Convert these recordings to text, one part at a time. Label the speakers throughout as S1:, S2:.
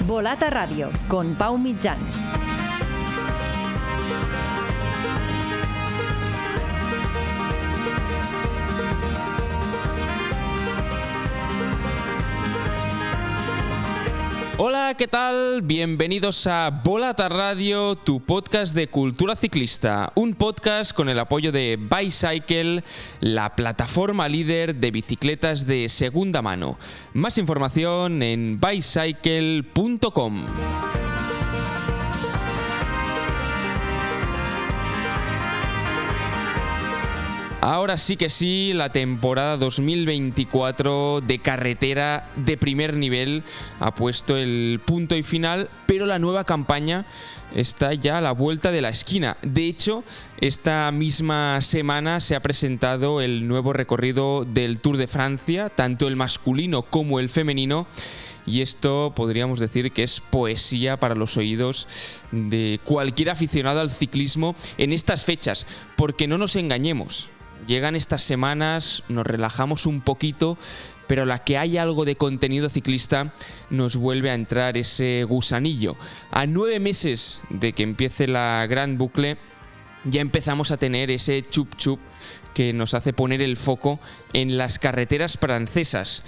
S1: Volata Radio, con Pau Mitjans.
S2: Hola, ¿qué tal? Bienvenidos a Volata Radio, tu podcast de cultura ciclista. Un podcast con el apoyo de Bicycle, la plataforma líder de bicicletas de segunda mano. Más información en bicycle.com. Ahora sí que sí, la temporada 2024 de carretera de primer nivel ha puesto el punto y final, pero la nueva campaña está ya a la vuelta de la esquina. De hecho, esta misma semana se ha presentado el nuevo recorrido del Tour de Francia, tanto el masculino como el femenino. Y esto podríamos decir que es poesía para los oídos de cualquier aficionado al ciclismo en estas fechas, porque no nos engañemos. Llegan estas semanas, nos relajamos un poquito, pero a la que hay algo de contenido ciclista nos vuelve a entrar ese gusanillo. A 9 meses de que empiece la Gran Boucle, ya empezamos a tener ese chup chup que nos hace poner el foco en las carreteras francesas.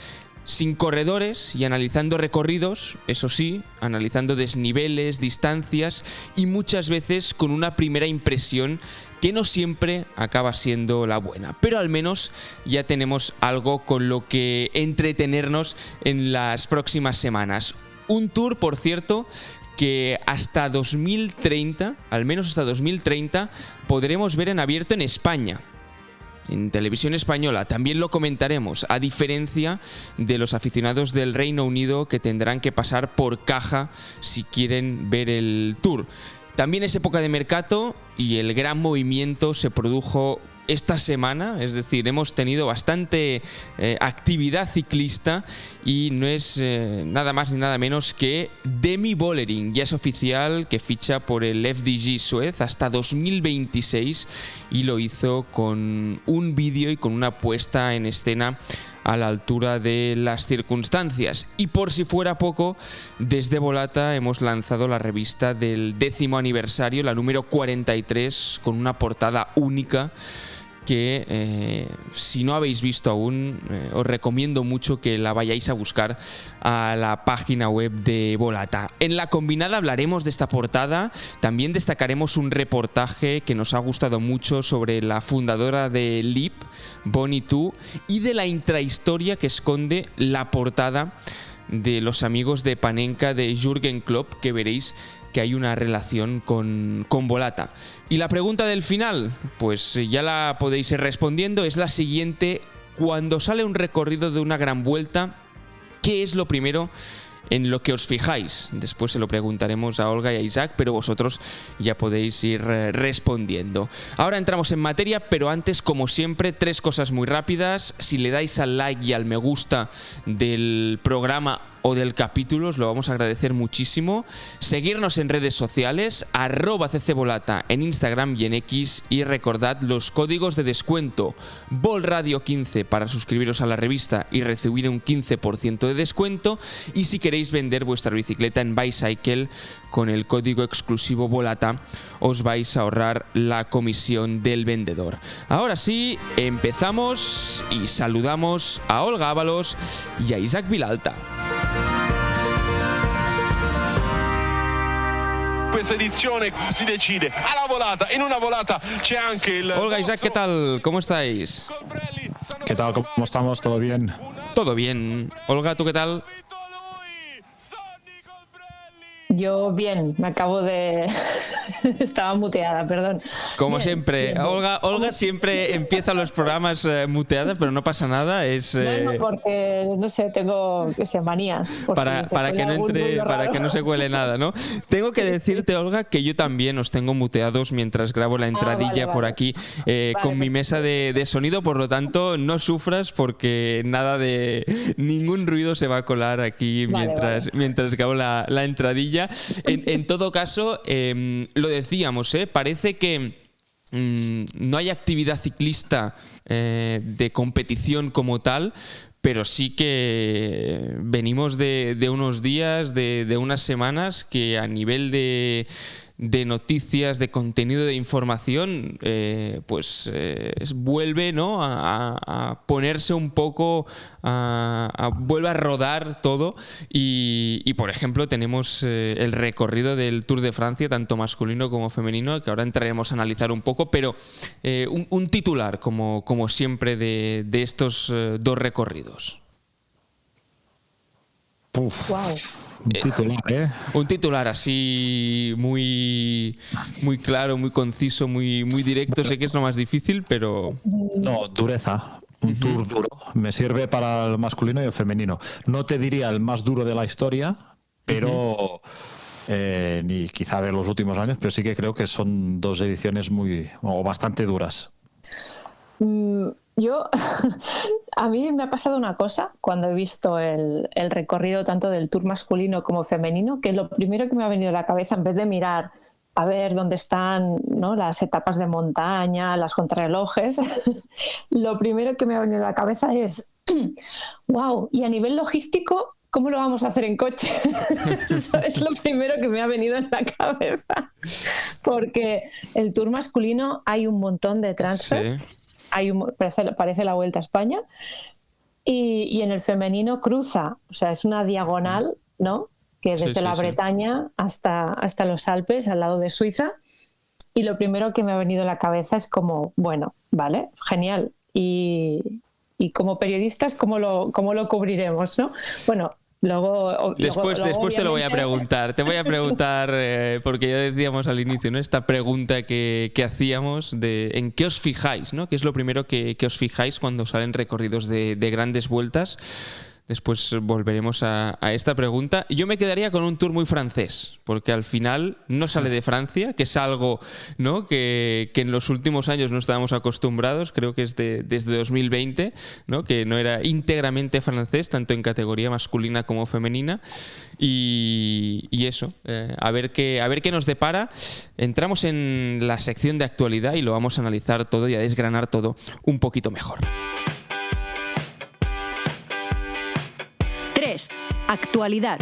S2: Sin corredores y analizando recorridos, eso sí, analizando desniveles, distancias y muchas veces con una primera impresión que no siempre acaba siendo la buena. Pero al menos ya tenemos algo con lo que entretenernos en las próximas semanas. Un tour, por cierto, que hasta 2030, al menos hasta 2030, podremos ver en abierto en España. En televisión española también lo comentaremos, a diferencia de los aficionados del Reino Unido que tendrán que pasar por caja si quieren ver el Tour. También es época de mercado y el gran movimiento se produjo esta semana, es decir, hemos tenido bastante actividad ciclista y no es nada más ni nada menos que Demi Vollering. Ya es oficial que ficha por el FDJ Suez hasta 2026 y lo hizo con un vídeo y con una puesta en escena a la altura de las circunstancias. Y por si fuera poco, desde Volata hemos lanzado la revista del 10º aniversario, la número 43, con una portada única que si no habéis visto aún, os recomiendo mucho que la vayáis a buscar a la página web de Volata. En la combinada hablaremos de esta portada, también destacaremos un reportaje que nos ha gustado mucho sobre la fundadora de LIP, Bonnie Tu, y de la intrahistoria que esconde la portada de los amigos de Panenka de Jürgen Klopp, que veréis que hay una relación con Volata. Y la pregunta del final, pues ya la podéis ir respondiendo, es la siguiente: cuando sale un recorrido de una gran vuelta, ¿qué es lo primero en lo que os fijáis? Después se lo preguntaremos a Olga y a Isaac, pero vosotros ya podéis ir respondiendo. Ahora entramos en materia, pero antes, como siempre, 3 cosas muy rápidas. Si le dais al like y al me gusta del programa o del capítulo, os lo vamos a agradecer muchísimo. Seguirnos en redes sociales, @ccvolata en Instagram y en X, y recordad los códigos de descuento: VolRadio15 para suscribiros a la revista y recibir un 15% de descuento, y si queréis vender vuestra bicicleta en Bicycle con el código exclusivo Volata, os vais a ahorrar la comisión del vendedor. Ahora sí, empezamos y saludamos a Olga Ábalos y a Isaac Vilalta.
S3: Questa edizione si decide alla volata. En una volata c'è anche el...
S2: Olga, Isaac, ¿qué tal? ¿Cómo estáis?
S4: ¿Qué tal? ¿Cómo estamos? ¿Todo bien?
S2: Todo bien. Olga, ¿tú qué tal?
S5: Yo bien, me acabo de... Estaba muteada, perdón.
S2: Como
S5: bien,
S2: siempre,
S5: bien.
S2: Olga siempre empieza los programas muteada, pero no pasa nada. Es
S5: No, porque, no sé, tengo manías.
S2: para que no entre, para que no se cuele nada, ¿no? Tengo que decirte, Olga, que yo también os tengo muteados mientras grabo la entradilla
S5: vale.
S2: por aquí con mi mesa de sonido, por lo tanto, no sufras porque nada de ningún ruido se va a colar aquí mientras grabo la entradilla. En todo caso, lo decíamos, parece que no hay actividad ciclista de competición como tal, pero sí que venimos de unos días, de unas semanas que a nivel de noticias, de contenido, de información, vuelve, ¿no?, a ponerse un poco, vuelve a rodar todo y por ejemplo tenemos el recorrido del Tour de Francia, tanto masculino como femenino, que ahora entraremos a analizar un poco, pero un titular como siempre de estos dos recorridos.
S4: Uf.
S5: Wow.
S4: Un titular, ¿eh?
S2: Un titular así muy claro, muy conciso, muy directo. Sé que es lo más difícil, pero...
S4: No, dureza. Un tour duro. Me sirve para el masculino y el femenino. No te diría el más duro de la historia, pero ni quizá de los últimos años, pero sí que creo que son dos ediciones bastante duras.
S5: Yo, a mí me ha pasado una cosa cuando he visto el recorrido tanto del Tour masculino como femenino, que lo primero que me ha venido a la cabeza, en vez de mirar a ver dónde están, ¿no?, las etapas de montaña, las contrarrelojes, lo primero que me ha venido a la cabeza es, wow, y a nivel logístico, ¿cómo lo vamos a hacer en coche? Eso es lo primero que me ha venido en la cabeza. Porque el Tour masculino hay un montón de transfers. Sí. Parece la Vuelta a España, y en el femenino cruza, o sea, es una diagonal, ¿no?, que desde la Bretaña hasta los Alpes, al lado de Suiza, y lo primero que me ha venido a la cabeza es como, bueno, vale, genial, y como periodistas, ¿cómo lo cubriremos, no? Bueno, Después
S2: te lo voy a preguntar. Te voy a preguntar, porque ya decíamos al inicio, ¿no?, esta pregunta que hacíamos de en qué os fijáis, ¿no? ¿Qué es lo primero que os fijáis cuando salen recorridos de grandes vueltas? Después volveremos a esta pregunta. Yo me quedaría con un Tour muy francés, porque al final no sale de Francia, que es algo, ¿no?, que en los últimos años no estábamos acostumbrados. Creo que es desde 2020, ¿no?, que no era íntegramente francés, tanto en categoría masculina como femenina. Y eso, a ver qué nos depara. Entramos en la sección de actualidad y lo vamos a analizar todo y a desgranar todo un poquito mejor.
S1: 3. Actualidad.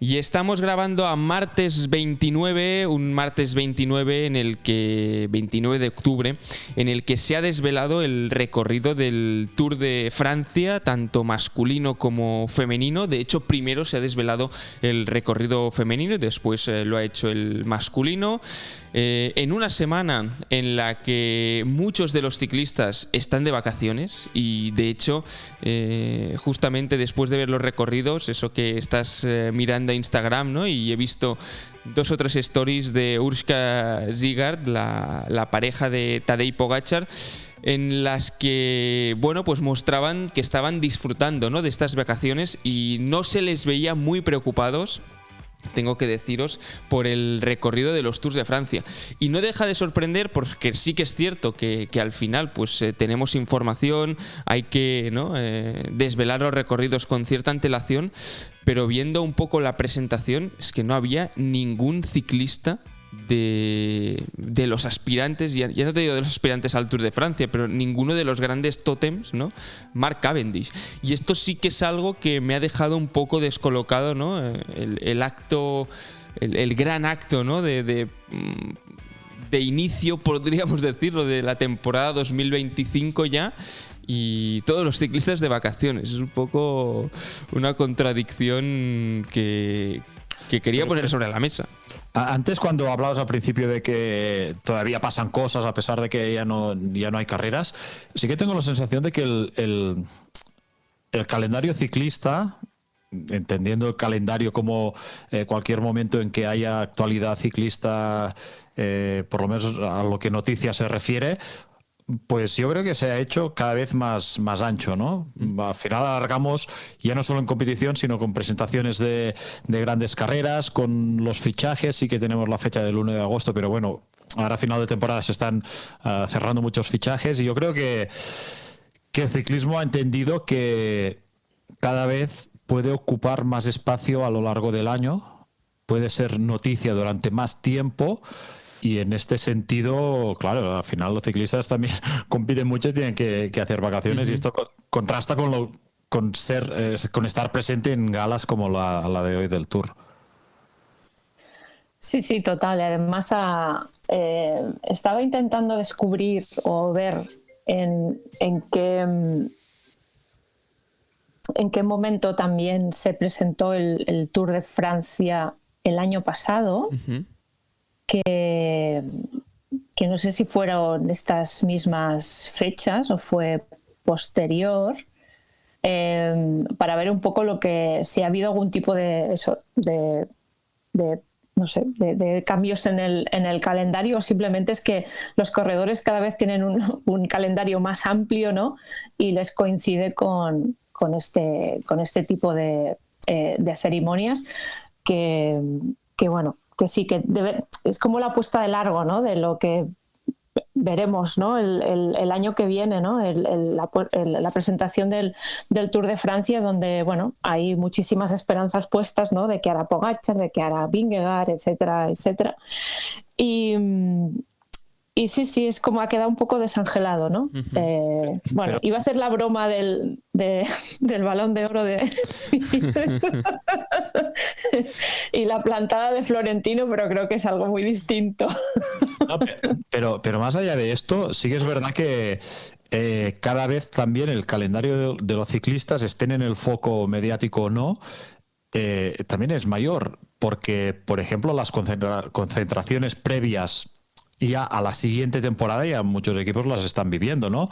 S2: Y estamos grabando a martes 29, un martes 29 29 de octubre, en el que se ha desvelado el recorrido del Tour de Francia, tanto masculino como femenino. De hecho, primero se ha desvelado el recorrido femenino y después lo ha hecho el masculino. En una semana en la que muchos de los ciclistas están de vacaciones y de hecho justamente después de ver los recorridos, eso que estás mirando a Instagram, ¿no?, y he visto 2 o 3 stories de Urška Zigard, la pareja de Tadej Pogačar, en las que, bueno, pues mostraban que estaban disfrutando, ¿no?, de estas vacaciones y no se les veía muy preocupados, tengo que deciros, por el recorrido de los Tours de Francia. Y no deja de sorprender porque sí que es cierto que al final pues tenemos información, hay que, ¿no?, desvelar los recorridos con cierta antelación, pero viendo un poco la presentación es que no había ningún ciclista de los aspirantes, ya no te digo de los aspirantes al Tour de Francia, pero ninguno de los grandes tótems, ¿no? Mark Cavendish. Y esto sí que es algo que me ha dejado un poco descolocado, ¿no? El acto, el gran acto, ¿no?, de inicio, podríamos decirlo, de la temporada 2025 ya. Y todos los ciclistas de vacaciones. Es un poco una contradicción que quería poner sobre la mesa.
S4: Antes, cuando hablabas al principio de que todavía pasan cosas a pesar de que ya no hay carreras, sí que tengo la sensación de que el calendario ciclista, entendiendo el calendario como cualquier momento en que haya actualidad ciclista, por lo menos a lo que noticias se refiere, pues yo creo que se ha hecho cada vez más ancho, ¿no? Al final alargamos ya no solo en competición, sino con presentaciones de grandes carreras, con los fichajes. Sí que tenemos la fecha del 1 de agosto, pero bueno, ahora a final de temporada se están cerrando muchos fichajes y yo creo que el ciclismo ha entendido que cada vez puede ocupar más espacio a lo largo del año, puede ser noticia durante más tiempo. Y en este sentido, claro, al final los ciclistas también compiten mucho y tienen que hacer vacaciones, y esto contrasta con estar presente en galas como la de hoy del Tour.
S5: Sí, total. Y además estaba intentando descubrir o ver en qué momento también se presentó el Tour de Francia el año pasado, que no sé si fueron estas mismas fechas o fue posterior, para ver un poco si ha habido algún tipo de no sé, de cambios en el calendario, o simplemente es que los corredores cada vez tienen un calendario más amplio, ¿no? Y les coincide con este tipo de ceremonias que bueno, que sí, que es como la puesta de largo, ¿no? De lo que veremos, ¿no? el año que viene, ¿no? La presentación del Tour de Francia, donde, bueno, hay muchísimas esperanzas puestas, ¿no? De que hará Pogačar, de que hará Vingegaard, etcétera, etcétera. Y sí, es como ha quedado un poco desangelado, ¿no? Bueno, iba a hacer la broma del Balón de Oro y la plantada de Florentino, pero creo que es algo muy distinto.
S4: No, pero más allá de esto, sí que es verdad que cada vez también el calendario de los ciclistas, estén en el foco mediático o no, también es mayor, porque, por ejemplo, las concentraciones previas ya a la siguiente temporada, ya muchos equipos las están viviendo, ¿no?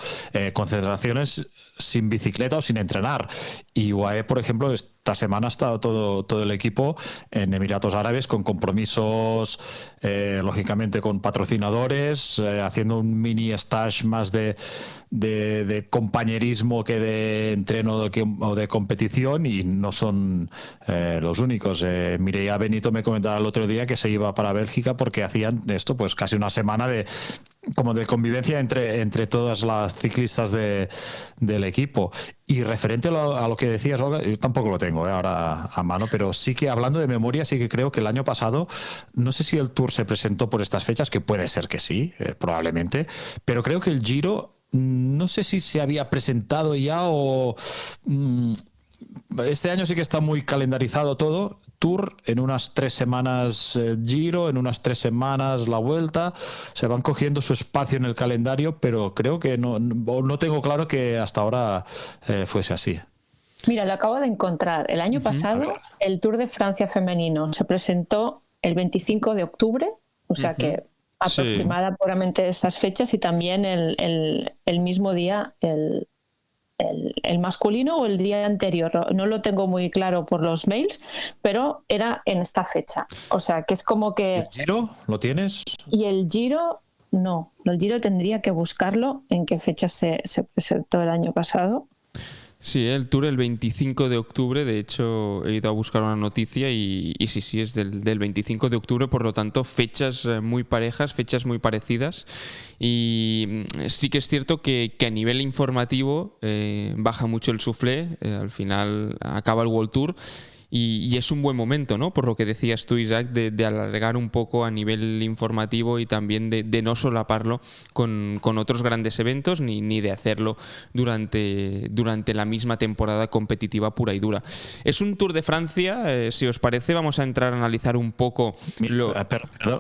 S4: Concentraciones sin bicicleta o sin entrenar. Y UAE, por ejemplo, esta semana ha estado todo el equipo en Emiratos Árabes con compromisos, lógicamente con patrocinadores, haciendo un mini stage más de compañerismo que de entreno o de competición, y no son los únicos. Mireia Benito me comentaba el otro día que se iba para Bélgica porque hacían esto, pues casi una semana de convivencia entre todas las ciclistas del equipo. Y referente a lo que decías, Olga, yo tampoco lo tengo ahora a mano, pero sí que, hablando de memoria, sí que creo que el año pasado, no sé si el Tour se presentó por estas fechas, que puede ser que sí, probablemente, pero creo que el Giro, no sé si se había presentado ya o... este año sí que está muy calendarizado todo. Tour, en unas 3 semanas Giro, en unas 3 semanas la Vuelta, se van cogiendo su espacio en el calendario, pero creo que no tengo claro que hasta ahora fuese así.
S5: Mira, lo acabo de encontrar. El año pasado el Tour de Francia femenino se presentó el 25 de octubre, o sea que aproximada puramente esas fechas, y también el mismo día el masculino, o el día anterior, no lo tengo muy claro por los mails, pero era en esta fecha. O sea, que es como que...
S4: ¿El Giro lo tienes?
S5: Y el Giro, no. El Giro tendría que buscarlo en qué fecha se presentó el año pasado.
S2: Sí, el Tour el 25 de octubre, de hecho he ido a buscar una noticia y sí, es del 25 de octubre, por lo tanto fechas muy parejas, fechas muy parecidas, y sí que es cierto que a nivel informativo baja mucho el suflé, al final acaba el World Tour. Y es un buen momento, ¿no? Por lo que decías tú, Isaac, de alargar un poco a nivel informativo y también de no solaparlo con otros grandes eventos, ni de hacerlo durante la misma temporada competitiva pura y dura. Es un Tour de Francia, si os parece, vamos a entrar a analizar un poco...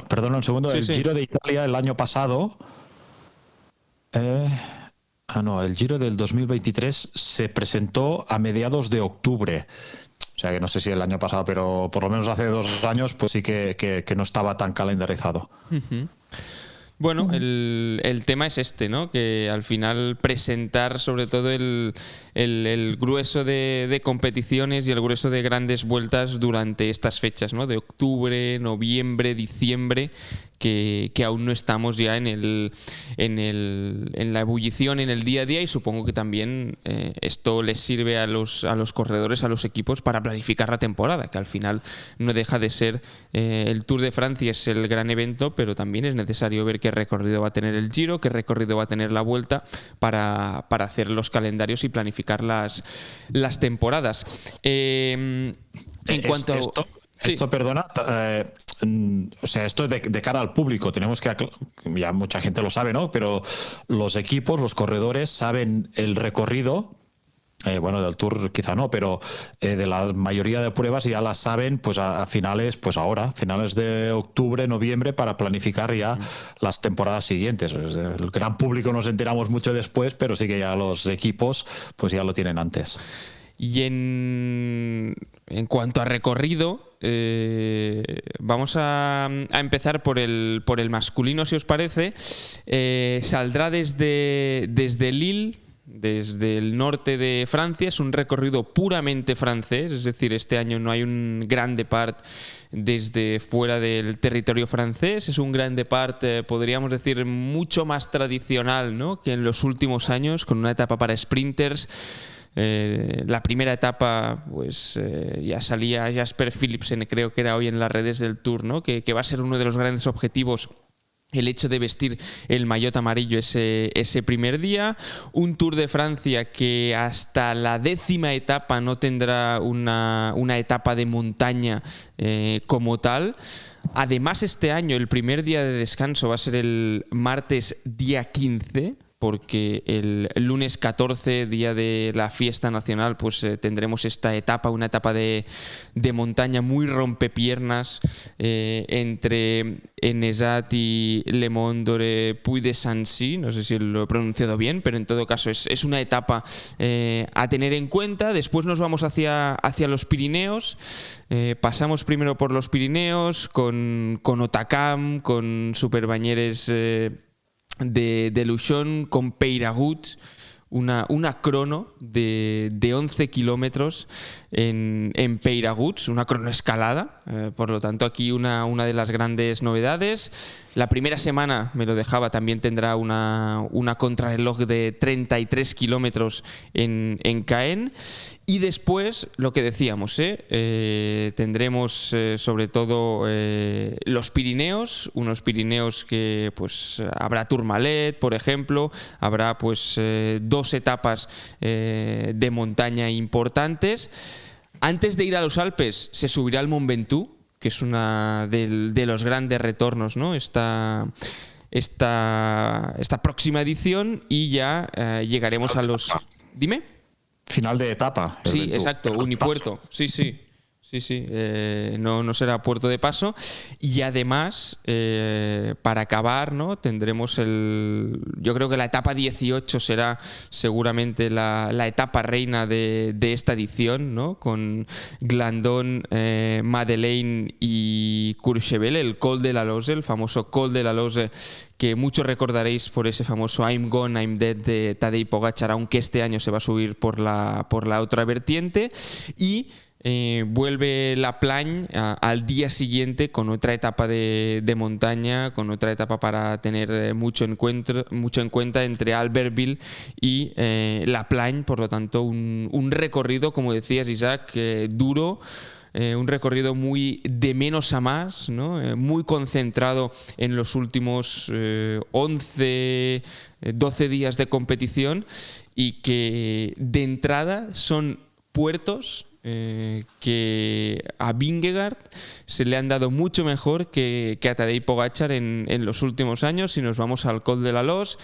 S4: Perdona un segundo, sí, el Giro de Italia el año pasado... el Giro del 2023 se presentó a mediados de octubre. O sea que no sé si el año pasado, pero por lo menos hace 2 años, pues sí que no estaba tan calendarizado.
S2: Bueno, el tema es este, ¿no? Que al final presentar sobre todo el grueso de competiciones y el grueso de grandes vueltas durante estas fechas, ¿no? De octubre, noviembre, diciembre, que aún no estamos ya en la ebullición, en el día a día, y supongo que también esto les sirve a los corredores, a los equipos, para planificar la temporada, que al final no deja de ser el Tour de Francia, es el gran evento, pero también es necesario ver qué recorrido va a tener el Giro, qué recorrido va a tener la Vuelta para hacer los calendarios y planificar las temporadas. En cuanto a... Sí.
S4: Esto, perdona, o sea, esto es de cara al público. Tenemos que, ya mucha gente lo sabe, ¿no? Pero los equipos, los corredores saben el recorrido. Bueno, del Tour quizá no, pero de la mayoría de pruebas ya las saben pues a finales, pues ahora, finales de octubre, noviembre, para planificar ya las temporadas siguientes. El gran público nos enteramos mucho después, pero sí que ya los equipos pues ya lo tienen antes.
S2: Y en cuanto a recorrido, vamos a empezar por el masculino, si os parece. Saldrá desde Lille, desde el norte de Francia. Es un recorrido puramente francés, es decir, este año no hay un Grand Depart desde fuera del territorio francés. Es un Grand Depart, podríamos decir, mucho más tradicional, ¿no?, que en los últimos años, con una etapa para sprinters. La primera etapa, pues ya salía Jasper Philipsen, creo que era hoy en las redes del Tour, ¿no?, que va a ser uno de los grandes objetivos, el hecho de vestir el maillot amarillo ese primer día. Un Tour de Francia que hasta la 10ª etapa no tendrá una etapa de montaña como tal. Además, este año el primer día de descanso va a ser el martes día 15, porque el lunes 14, día de la fiesta nacional, pues tendremos esta etapa, una etapa de montaña muy rompepiernas entre Enesat y Le Mont d'Ore Puy de Sancy. No sé si lo he pronunciado bien, pero en todo caso es una etapa a tener en cuenta. Después nos vamos hacia los Pirineos. Pasamos primero por los Pirineos con Hautacam, con Superbañeres de Luchon, con Peyragut, una crono de 11 kilómetros en Peyragut, una crono escalada. Por lo tanto, aquí una de las grandes novedades. La primera semana, me lo dejaba, también tendrá una contrarreloj de 33 kilómetros en Caen. Y después, lo que decíamos, tendremos sobre todo los Pirineos, unos Pirineos que pues habrá Tourmalet, por ejemplo, habrá pues 2 etapas de montaña importantes. Antes de ir a los Alpes se subirá al Mont Ventoux, que es una de los grandes retornos, ¿no?, esta próxima edición, y ya llegaremos a los... Dime.
S4: Final de etapa.
S2: Sí,
S4: Ventoux.
S2: exacto, unipuerto. Sí. No será puerto de paso. Y además, para acabar, ¿no?, tendremos yo creo que la etapa 18 será seguramente la etapa reina de esta edición, ¿no?, con Glandon, Madeleine y Courchevel, el Col de la Loze, el famoso Col de la Loze, que muchos recordaréis por ese famoso I'm Gone, I'm Dead de Tadej Pogačar, aunque este año se va a subir por la otra vertiente. Y vuelve la Plagne al día siguiente con otra etapa de montaña, con otra etapa para tener mucho en cuenta entre Albertville y la Plagne. Por lo tanto, un recorrido, como decías, Isaac, duro. Un recorrido muy de menos a más, ¿no? Muy concentrado en los últimos 11, 12 días de competición, y que de entrada son puertos que a Vingegaard se le han dado mucho mejor que a Tadej Pogačar en los últimos años. Si nos vamos al Col de la Loze,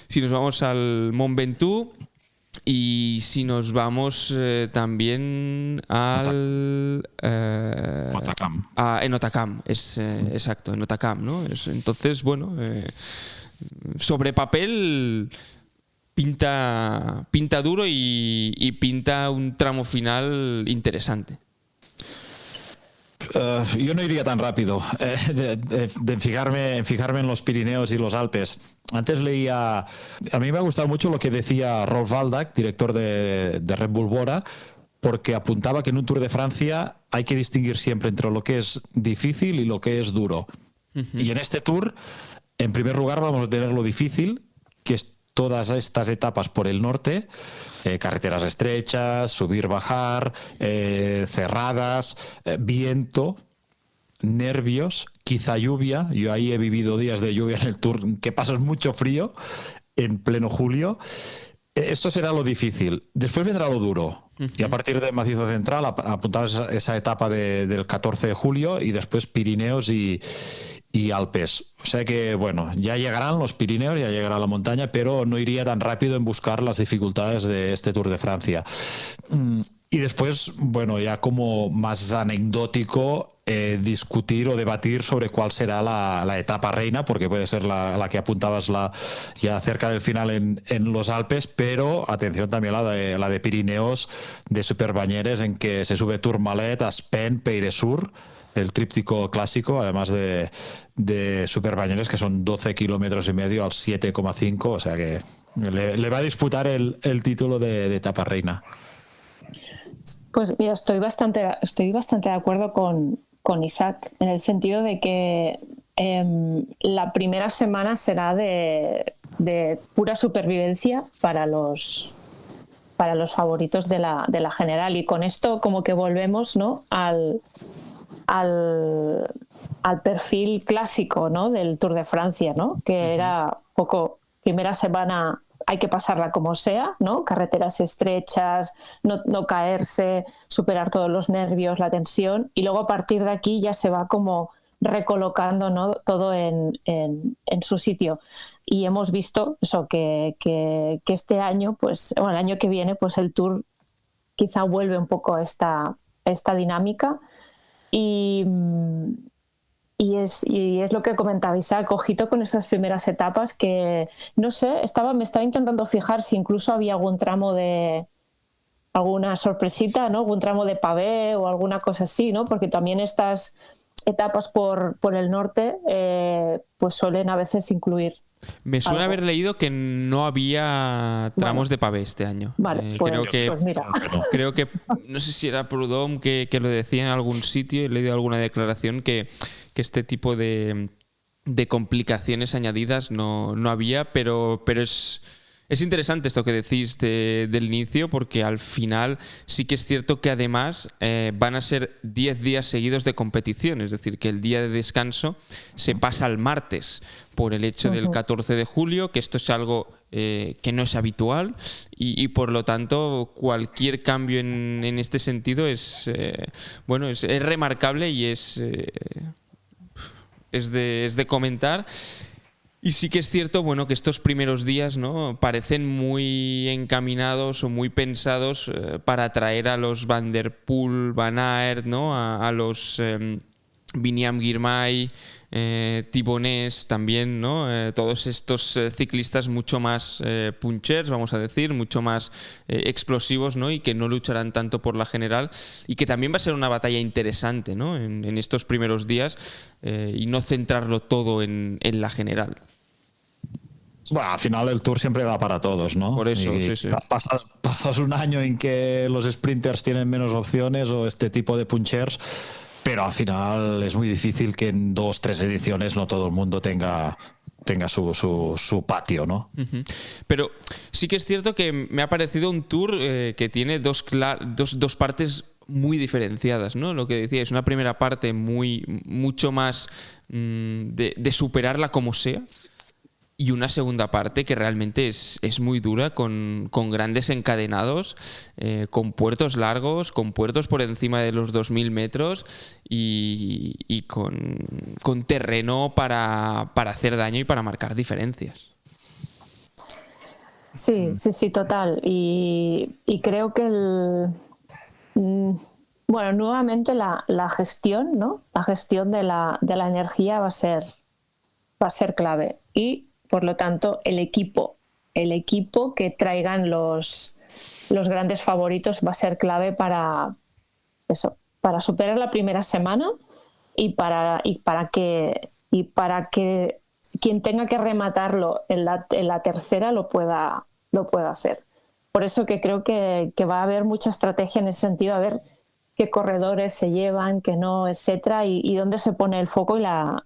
S2: si nos vamos al Mont Ventoux, y si nos vamos también al...
S4: Hautacam.
S2: En Hautacam, exacto, en Hautacam, ¿no? Entonces, bueno, sobre papel pinta duro y pinta un tramo final interesante.
S4: Yo no iría tan rápido de fijarme en los Pirineos y los Alpes. Antes leía... A mí me ha gustado mucho lo que decía Rolf Waldak, director de Red Bull Bora, porque apuntaba que en un Tour de Francia hay que distinguir siempre entre lo que es difícil y lo que es duro. Uh-huh. Y en este Tour, en primer lugar, vamos a tener lo difícil, que es todas estas etapas por el norte, carreteras estrechas, subir, bajar, cerradas, viento, nervios, quizá lluvia. Yo ahí he vivido días de lluvia en el Tour, que pasas mucho frío en pleno julio. Esto será lo difícil. Después vendrá lo duro. Y a partir del Macizo Central apuntabas esa etapa del 14 de julio y después Pirineos y Alpes. O sea que, bueno, ya llegarán los Pirineos, ya llegará la montaña, pero no iría tan rápido en buscar las dificultades de este Tour de Francia. Y después, bueno, ya como más anecdótico, discutir o debatir sobre cuál será la etapa reina, porque puede ser la que apuntabas ya cerca del final en los Alpes, pero atención también la de Pirineos, de Superbañeres, en que se sube Tourmalet, Aspen, Peyresur, el tríptico clásico, además de Superbañeres, que son 12 kilómetros y medio al 7,5, o sea que le va a disputar el título de etapa reina.
S5: Pues mira, estoy bastante de acuerdo con Isaac, en el sentido de que la primera semana será de pura supervivencia para los favoritos de la general, y con esto como que volvemos, ¿no?, al perfil clásico, ¿no?, del Tour de Francia, ¿no?, que era poco primera semana. Hay que pasarla como sea, ¿no? Carreteras estrechas, no caerse, superar todos los nervios, la tensión, y luego a partir de aquí ya se va como recolocando, ¿no?, todo en su sitio. Y hemos visto eso, que este año, pues, bueno, el año que viene, pues el Tour quizá vuelve un poco a esta dinámica. Y es lo que comentaba Isaac, ojito con esas primeras etapas que, no sé, me estaba intentando fijar si incluso había algún tramo de alguna sorpresita, ¿no?, algún tramo de pavé o alguna cosa así, ¿no?, porque también estas etapas por el norte pues suelen a veces incluir.
S2: Me suena
S5: algo.
S2: haber leído que no había tramos de pavé este año.
S5: Vale, pues mira.
S2: Creo que, no sé si era Prudhomme que lo decía en algún sitio, he leído alguna declaración que este tipo de complicaciones añadidas no había, pero es interesante esto que decís del inicio, porque al final sí que es cierto que además van a ser 10 días seguidos de competición, es decir, que el día de descanso se pasa al martes por el hecho del 14 de julio, que esto es algo que no es habitual y por lo tanto cualquier cambio en este sentido es remarcable y es de comentar. Y sí que es cierto, bueno, que estos primeros días, ¿no?, parecen muy encaminados o muy pensados para atraer a los Van der Poel, Van Aert, ¿no?, a los Biniam Girmay, Thibonés también, ¿no? Todos estos ciclistas mucho más punchers, vamos a decir, mucho más explosivos, ¿no?, y que no lucharán tanto por la general, y que también va a ser una batalla interesante, ¿no?, en estos primeros días, y no centrarlo todo en la general.
S4: Bueno, al final el Tour siempre da para todos, ¿no?
S2: Por eso,
S4: y
S2: sí.
S4: Pasas un año en que los sprinters tienen menos opciones o este tipo de punchers, pero al final es muy difícil que en 2-3 ediciones no todo el mundo tenga su patio, ¿no?
S2: Uh-huh. Pero sí que es cierto que me ha parecido un Tour que tiene dos partes muy diferenciadas, ¿no? Lo que decía es una primera parte mucho más de superarla como sea, y una segunda parte que realmente es muy dura, con grandes encadenados, con puertos largos, con puertos por encima de los 2.000 metros y con terreno para hacer daño y para marcar diferencias.
S5: Sí, total. Y creo que nuevamente la gestión, ¿no?, la gestión de la energía va a ser clave, y por lo tanto el equipo que traigan los grandes favoritos va a ser clave para superar la primera semana y para que quien tenga que rematarlo en la tercera lo pueda hacer. Por eso que creo que va a haber mucha estrategia en ese sentido, a ver qué corredores se llevan, qué no, etcétera, y dónde se pone el foco y la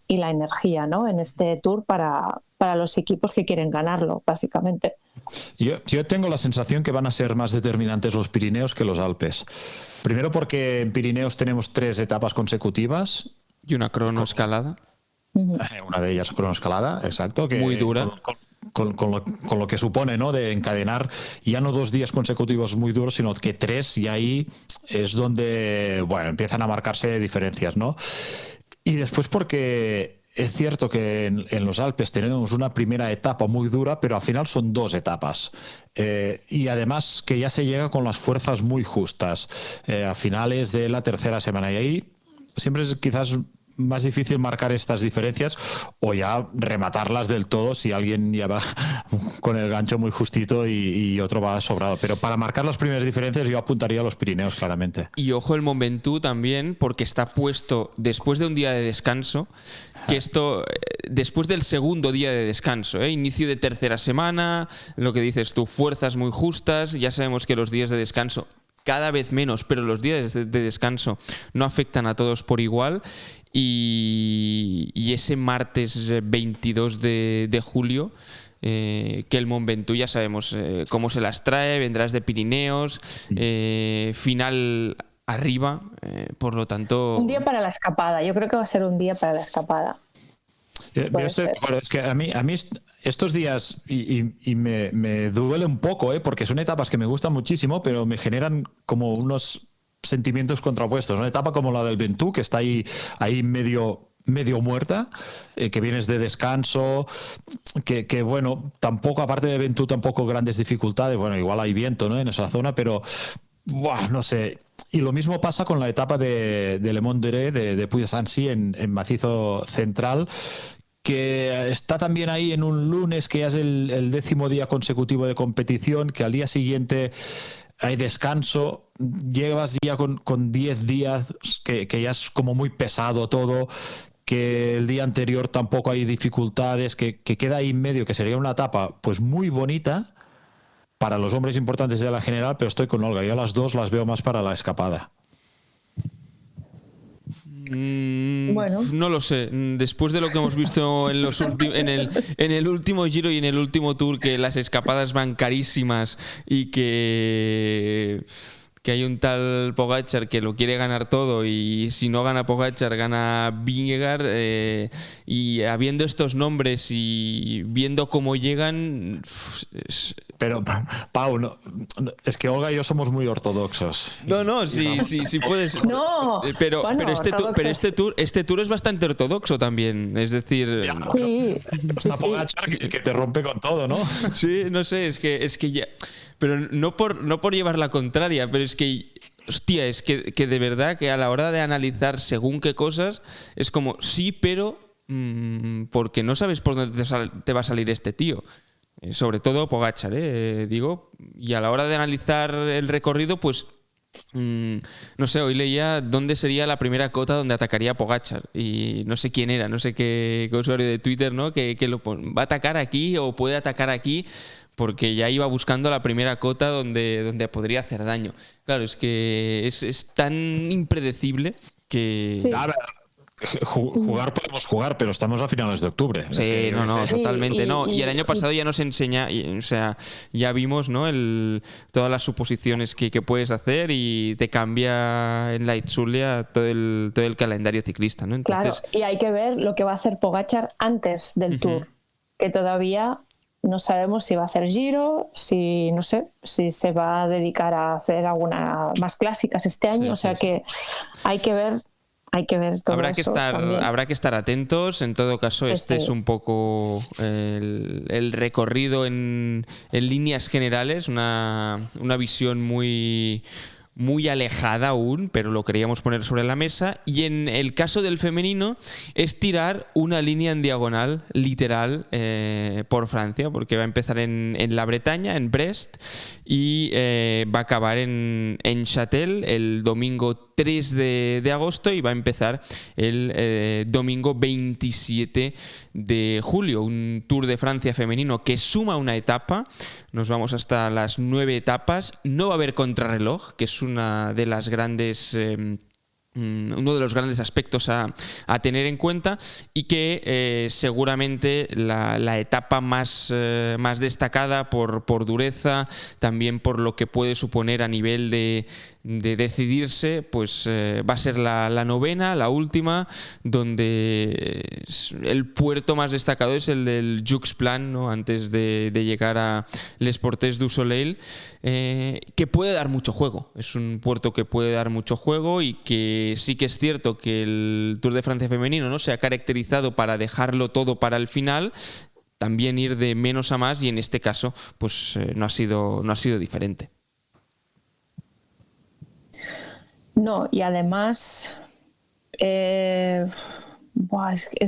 S5: energía, ¿no?, en este Tour para los equipos que quieren ganarlo, básicamente.
S4: Yo tengo la sensación que van a ser más determinantes los Pirineos que los Alpes. Primero porque en Pirineos tenemos 3 etapas consecutivas.
S2: Y una cronoescalada.
S4: Una de ellas cronoescalada, exacto.
S2: Muy dura.
S4: con lo que supone, ¿no? De encadenar ya no 2 días consecutivos muy duros, sino que 3, y ahí es donde, bueno, empiezan a marcarse diferencias, ¿no? Y después porque es cierto que en los Alpes tenemos una primera etapa muy dura, pero al final son 2 etapas. Y además que ya se llega con las fuerzas muy justas a finales de la tercera semana. Y ahí siempre es quizás más difícil marcar estas diferencias o ya rematarlas del todo si alguien ya va con el gancho muy justito y otro va sobrado. Pero para marcar las primeras diferencias yo apuntaría a los Pirineos claramente.
S2: Y ojo el Mont Ventoux también, porque está puesto después de un día de descanso, que esto después del segundo día de descanso, inicio de tercera semana, lo que dices tú, fuerzas muy justas, ya sabemos que los días de descanso cada vez menos, pero los días de descanso no afectan a todos por igual. Y ese martes 22 de julio, que el Mont Ventoux ya sabemos cómo se las trae, vendrás de Pirineos, final arriba, por lo tanto...
S5: Un día para la escapada, yo creo que va a ser un día para la escapada.
S4: Es que a mí estos días y me duele un poco, porque son etapas que me gustan muchísimo, pero me generan como unos sentimientos contrapuestos. Una etapa como la del Ventoux, que está ahí medio muerta, que vienes de descanso, que bueno, tampoco, aparte de Ventoux, tampoco grandes dificultades. Bueno, igual hay viento, ¿no?, en esa zona, pero no sé. Y lo mismo pasa con la etapa de Le Mont d'Orée, de Puy-de-Sancy en macizo central, que está también ahí en un lunes, que ya es el 10º día consecutivo de competición, que al día siguiente hay descanso, llevas ya con 10 días, que ya es como muy pesado todo, que el día anterior tampoco hay dificultades, que queda ahí en medio, que sería una etapa pues muy bonita para los hombres importantes de la general, pero estoy con Olga, yo las dos las veo más para la escapada.
S5: Bueno,
S2: no lo sé. Después de lo que hemos visto en el último Giro y en el último Tour, que las escapadas van carísimas y que hay un tal Pogačar que lo quiere ganar todo, y si no gana Pogačar gana Vingegaard, y habiendo estos nombres y viendo cómo llegan...
S4: Pero, Pau, es que Olga y yo somos muy ortodoxos.
S2: No, sí puedes.
S5: No,
S2: pero este tour es bastante ortodoxo también. Es decir,
S5: sí.
S4: Está Pogačar que te rompe con todo, ¿no?
S2: Sí, no sé, es que ya. Pero no por llevar la contraria, pero es que, hostia, es que de verdad que a la hora de analizar según qué cosas, es como, sí, pero porque no sabes por dónde te va a salir este tío. Sobre todo Pogačar, digo, y a la hora de analizar el recorrido, pues no sé, hoy leía dónde sería la primera cota donde atacaría Pogačar, y no sé quién era, no sé qué usuario de Twitter, ¿no?, que va a atacar aquí o puede atacar aquí, porque ya iba buscando la primera cota donde podría hacer daño. Claro, es que es tan impredecible que...
S5: Sí.
S4: Jugar podemos jugar, pero estamos a finales de octubre.
S2: Sí,
S4: es que,
S2: no, totalmente. Y el año pasado ya nos enseña, o sea, ya vimos, ¿no?, todas las suposiciones que puedes hacer, y te cambia en la Itzulia todo el calendario ciclista, ¿no? Entonces...
S5: Claro, y hay que ver lo que va a hacer Pogačar antes del Tour, que todavía no sabemos si va a hacer Giro, si no sé, si se va a dedicar a hacer alguna más clásicas este año, que hay que ver todo
S2: habrá que estar atentos. En todo caso, es un poco el recorrido en líneas generales, una visión muy alejada aún, pero lo queríamos poner sobre la mesa. Y en el caso del femenino es tirar una línea en diagonal, literal, por Francia, porque va a empezar en la Bretaña, en Brest, y va a acabar en Châtel el domingo 3 de agosto, y va a empezar el domingo 27 de julio. Un Tour de Francia femenino que suma una etapa. Nos vamos hasta las 9 etapas. No va a haber contrarreloj, que es una de las grandes... uno de los grandes aspectos a tener en cuenta, y que seguramente la etapa más destacada por dureza, también por lo que puede suponer a nivel de decidirse, pues va a ser la novena, la última, donde el puerto más destacado es el del Jux Plan, ¿no? Antes de llegar a Les Portes du Soleil, que puede dar mucho juego. Es un puerto que puede dar mucho juego y que sí que es cierto que el Tour de Francia femenino, ¿no?, se ha caracterizado para dejarlo todo para el final, también ir de menos a más, y en este caso pues no ha sido diferente.
S5: No, y además es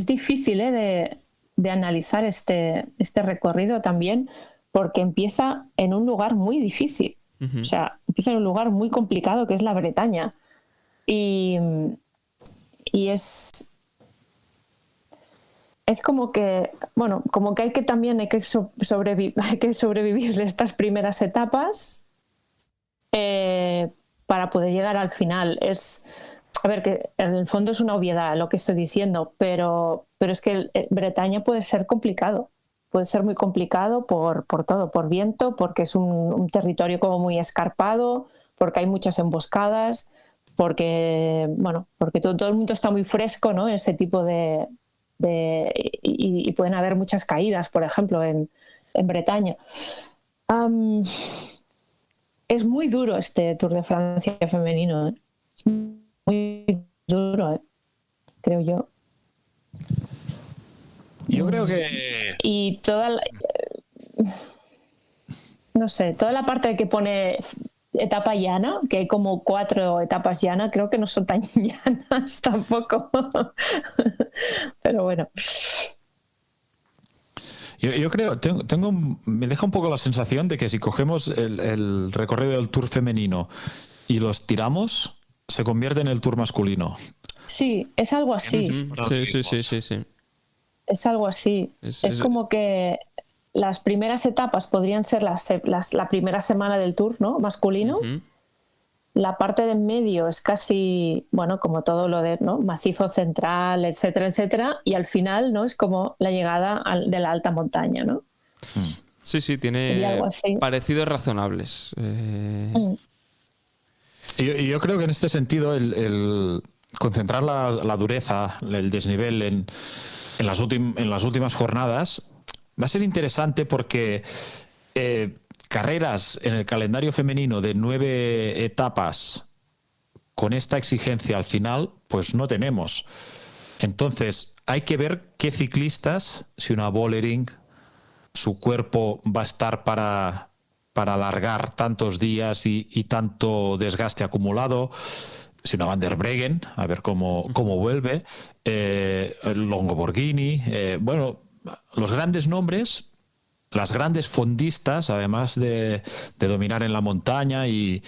S5: difícil de analizar este recorrido también, porque empieza en un lugar muy difícil. O sea, empieza en un lugar muy complicado, que es la Bretaña. Y es como que, bueno, como que hay que sobrevivir estas primeras etapas para poder llegar al final. A ver, que en el fondo es una obviedad lo que estoy diciendo, pero es que Bretaña puede ser complicado. Puede ser muy complicado por todo, por viento, porque es un territorio como muy escarpado, porque hay muchas emboscadas, porque todo el mundo está muy fresco, ¿no? Ese tipo y pueden haber muchas caídas, por ejemplo, en Bretaña. Es muy duro este Tour de Francia femenino, ¿eh? Muy duro, creo yo.
S4: Yo creo que...
S5: Y no sé, toda la parte que pone etapa llana, que hay como 4 etapas llanas, creo que no son tan llanas tampoco. Pero bueno.
S4: Yo creo, me deja un poco la sensación de que si cogemos el recorrido del Tour femenino y lo estiramos, se convierte en el Tour masculino.
S5: Sí, es algo así.
S2: Sí.
S5: Es algo así. Es como que las primeras etapas podrían ser la primera semana del Tour, ¿no?, masculino. La parte de en medio es casi, bueno, como todo lo de, ¿no?, macizo central, etcétera, etcétera. Y al final, ¿no?, es como la llegada de la alta montaña, ¿no?
S2: Sí, tiene parecidos razonables.
S4: Yo creo que en este sentido el concentrar la dureza, el desnivel en las últimas jornadas va a ser interesante, porque carreras en el calendario femenino de 9 etapas con esta exigencia al final, pues no tenemos. Entonces hay que ver qué ciclistas, si una Vollering, su cuerpo va a estar para alargar tantos días y tanto desgaste acumulado. Si una Van der Breggen, a ver cómo vuelve, Longo Borghini, bueno, los grandes nombres, las grandes fondistas, además de dominar en la montaña, y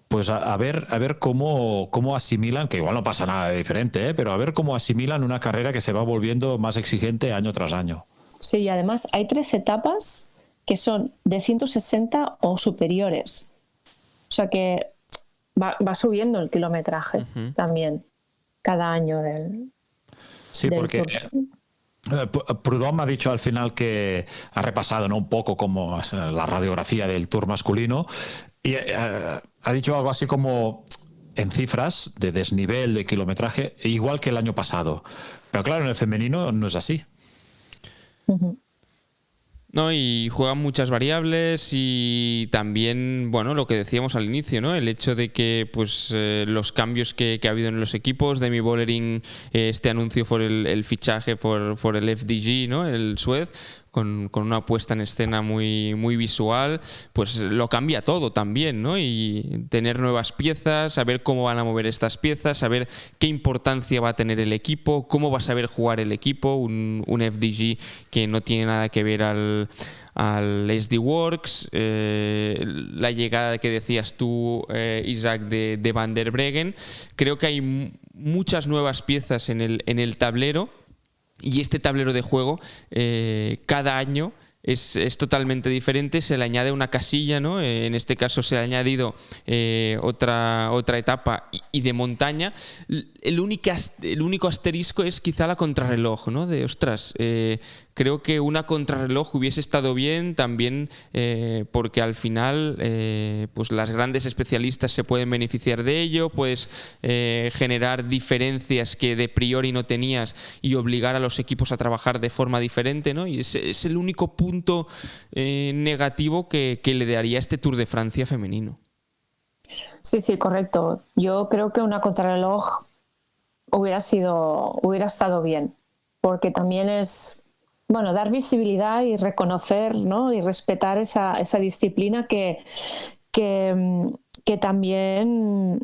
S4: pues a ver cómo asimilan, que igual no pasa nada de diferente, pero a ver cómo asimilan una carrera que se va volviendo más exigente año tras año.
S5: Sí, y además hay 3 etapas que son de 160 o superiores. O sea que va subiendo el kilometraje también cada año del
S4: porque
S5: Tour.
S4: Prudhomme ha dicho al final que ha repasado, ¿no?, un poco como la radiografía del Tour masculino, y ha dicho algo así como, en cifras de desnivel, de kilometraje, igual que el año pasado. Pero claro, en el femenino no es así.
S2: No, y juegan muchas variables, y también, bueno, lo que decíamos al inicio, ¿no?, el hecho de que pues los cambios que ha habido en los equipos. Demi Vollering, este anuncio por el fichaje por el FDG, ¿no?, el Suez, con una puesta en escena muy, muy visual, pues lo cambia todo también, ¿no? Y tener nuevas piezas, saber cómo van a mover estas piezas, saber qué importancia va a tener el equipo, cómo va a saber jugar el equipo, un FDG que no tiene nada que ver al SD Works, la llegada que decías tú, Isaac, de Van der Breggen. Creo que hay muchas nuevas piezas en el tablero. Y este tablero de juego, cada año es totalmente diferente. Se le añade una casilla, ¿no? En este caso se le ha añadido otra etapa y de montaña. el único asterisco es quizá la contrarreloj, ¿no? De, ostras, creo que una contrarreloj hubiese estado bien también porque al final pues las grandes especialistas se pueden beneficiar de ello, puedes generar diferencias que de priori no tenías y obligar a los equipos a trabajar de forma diferente, ¿no? Y es el único punto negativo que le daría a este Tour de Francia femenino.
S5: Sí, correcto. Yo creo que una contrarreloj hubiera estado bien, porque también es, bueno, dar visibilidad y reconocer, ¿no? Y respetar esa disciplina que también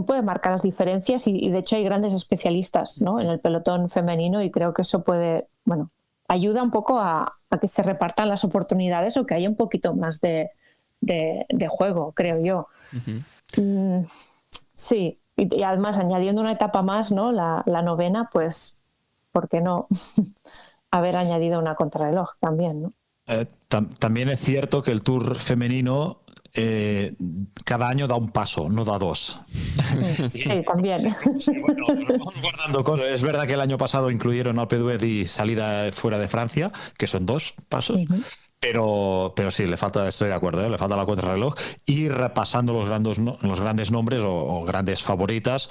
S5: puede marcar las diferencias y de hecho hay grandes especialistas, ¿no? En el pelotón femenino y creo que eso puede, bueno, ayuda un poco a que se repartan las oportunidades o que haya un poquito más de juego, creo yo. Uh-huh. Sí, y además añadiendo una etapa más, ¿no? La 9ª, pues, ¿por qué no haber añadido una contrarreloj también, ¿no?
S4: También es cierto que el Tour femenino cada año da un paso, no da dos.
S5: Sí, también.
S4: Sí, bueno, guardando cosas. Es verdad que el año pasado incluyeron Alpe d'Huez y salida fuera de Francia, que son 2 pasos. Uh-huh. Pero sí, estoy de acuerdo, le falta la contrarreloj y repasando los grandes nombres o grandes favoritas,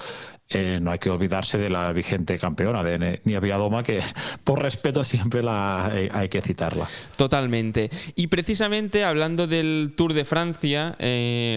S4: no hay que olvidarse de la vigente campeona de Nia Viadoma, que por respeto siempre hay que citarla.
S2: Totalmente. Y precisamente hablando del Tour de Francia,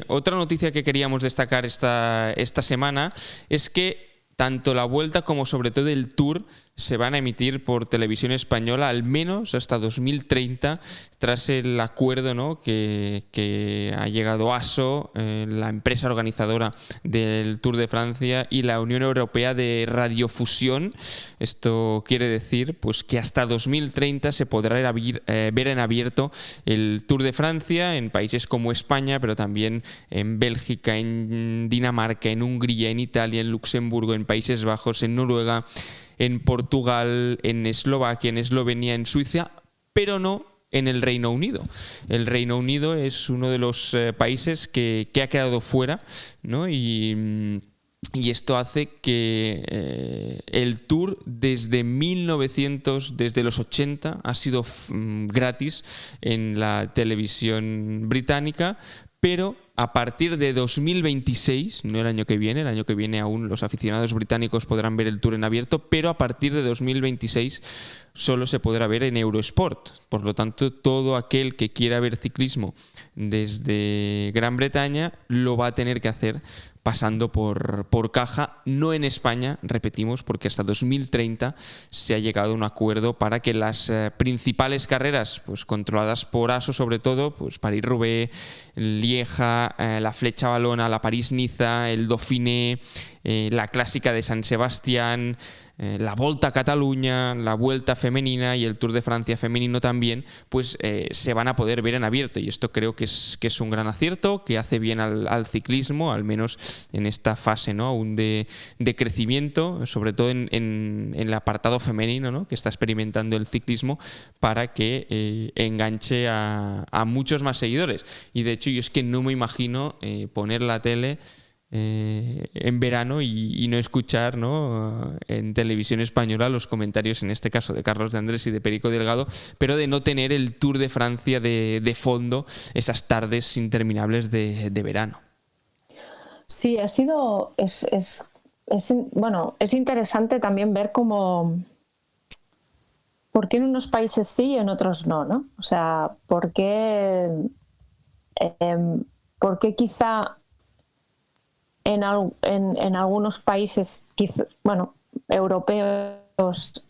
S2: otra noticia que queríamos destacar esta semana es que tanto la Vuelta como sobre todo el Tour se van a emitir por televisión española al menos hasta 2030 tras el acuerdo, ¿no? que ha llegado ASO, la empresa organizadora del Tour de Francia, y la Unión Europea de Radiofusión. Esto quiere decir pues, que hasta 2030 se podrá ver en abierto el Tour de Francia en países como España, pero también en Bélgica, en Dinamarca, en Hungría, en Italia, en Luxemburgo, en Países Bajos, en Noruega, en Portugal, en Eslovaquia, en Eslovenia, en Suiza, pero no en el Reino Unido. El Reino Unido es uno de los países que ha quedado fuera, ¿no? Y esto hace que el Tour desde los 80 ha sido gratis en la televisión británica, pero a partir de 2026, no el año que viene aún los aficionados británicos podrán ver el Tour en abierto, pero a partir de 2026 solo se podrá ver en Eurosport. Por lo tanto, todo aquel que quiera ver ciclismo desde Gran Bretaña lo va a tener que hacer pasando por caja, no en España, repetimos, porque hasta 2030 se ha llegado a un acuerdo para que las principales carreras, pues controladas por ASO sobre todo, pues París-Roubaix, Lieja, la Flecha Valona, la París-Niza, el Dauphiné, la Clásica de San Sebastián, la Volta a Cataluña, la Vuelta femenina y el Tour de Francia femenino también, pues se van a poder ver en abierto, y esto creo que es un gran acierto, que hace bien al ciclismo, al menos en esta fase, ¿no? Aún de crecimiento, sobre todo en el apartado femenino, ¿no? Que está experimentando el ciclismo, para que enganche a muchos más seguidores. Y de hecho yo es que no me imagino poner la tele en verano y no escuchar, ¿no? En televisión española los comentarios, en este caso de Carlos de Andrés y de Perico Delgado, pero de no tener el Tour de Francia de fondo esas tardes interminables de verano.
S5: Sí, es interesante también ver cómo, por qué en unos países sí y en otros no, ¿no? O sea, por qué quizá en algunos países, europeos,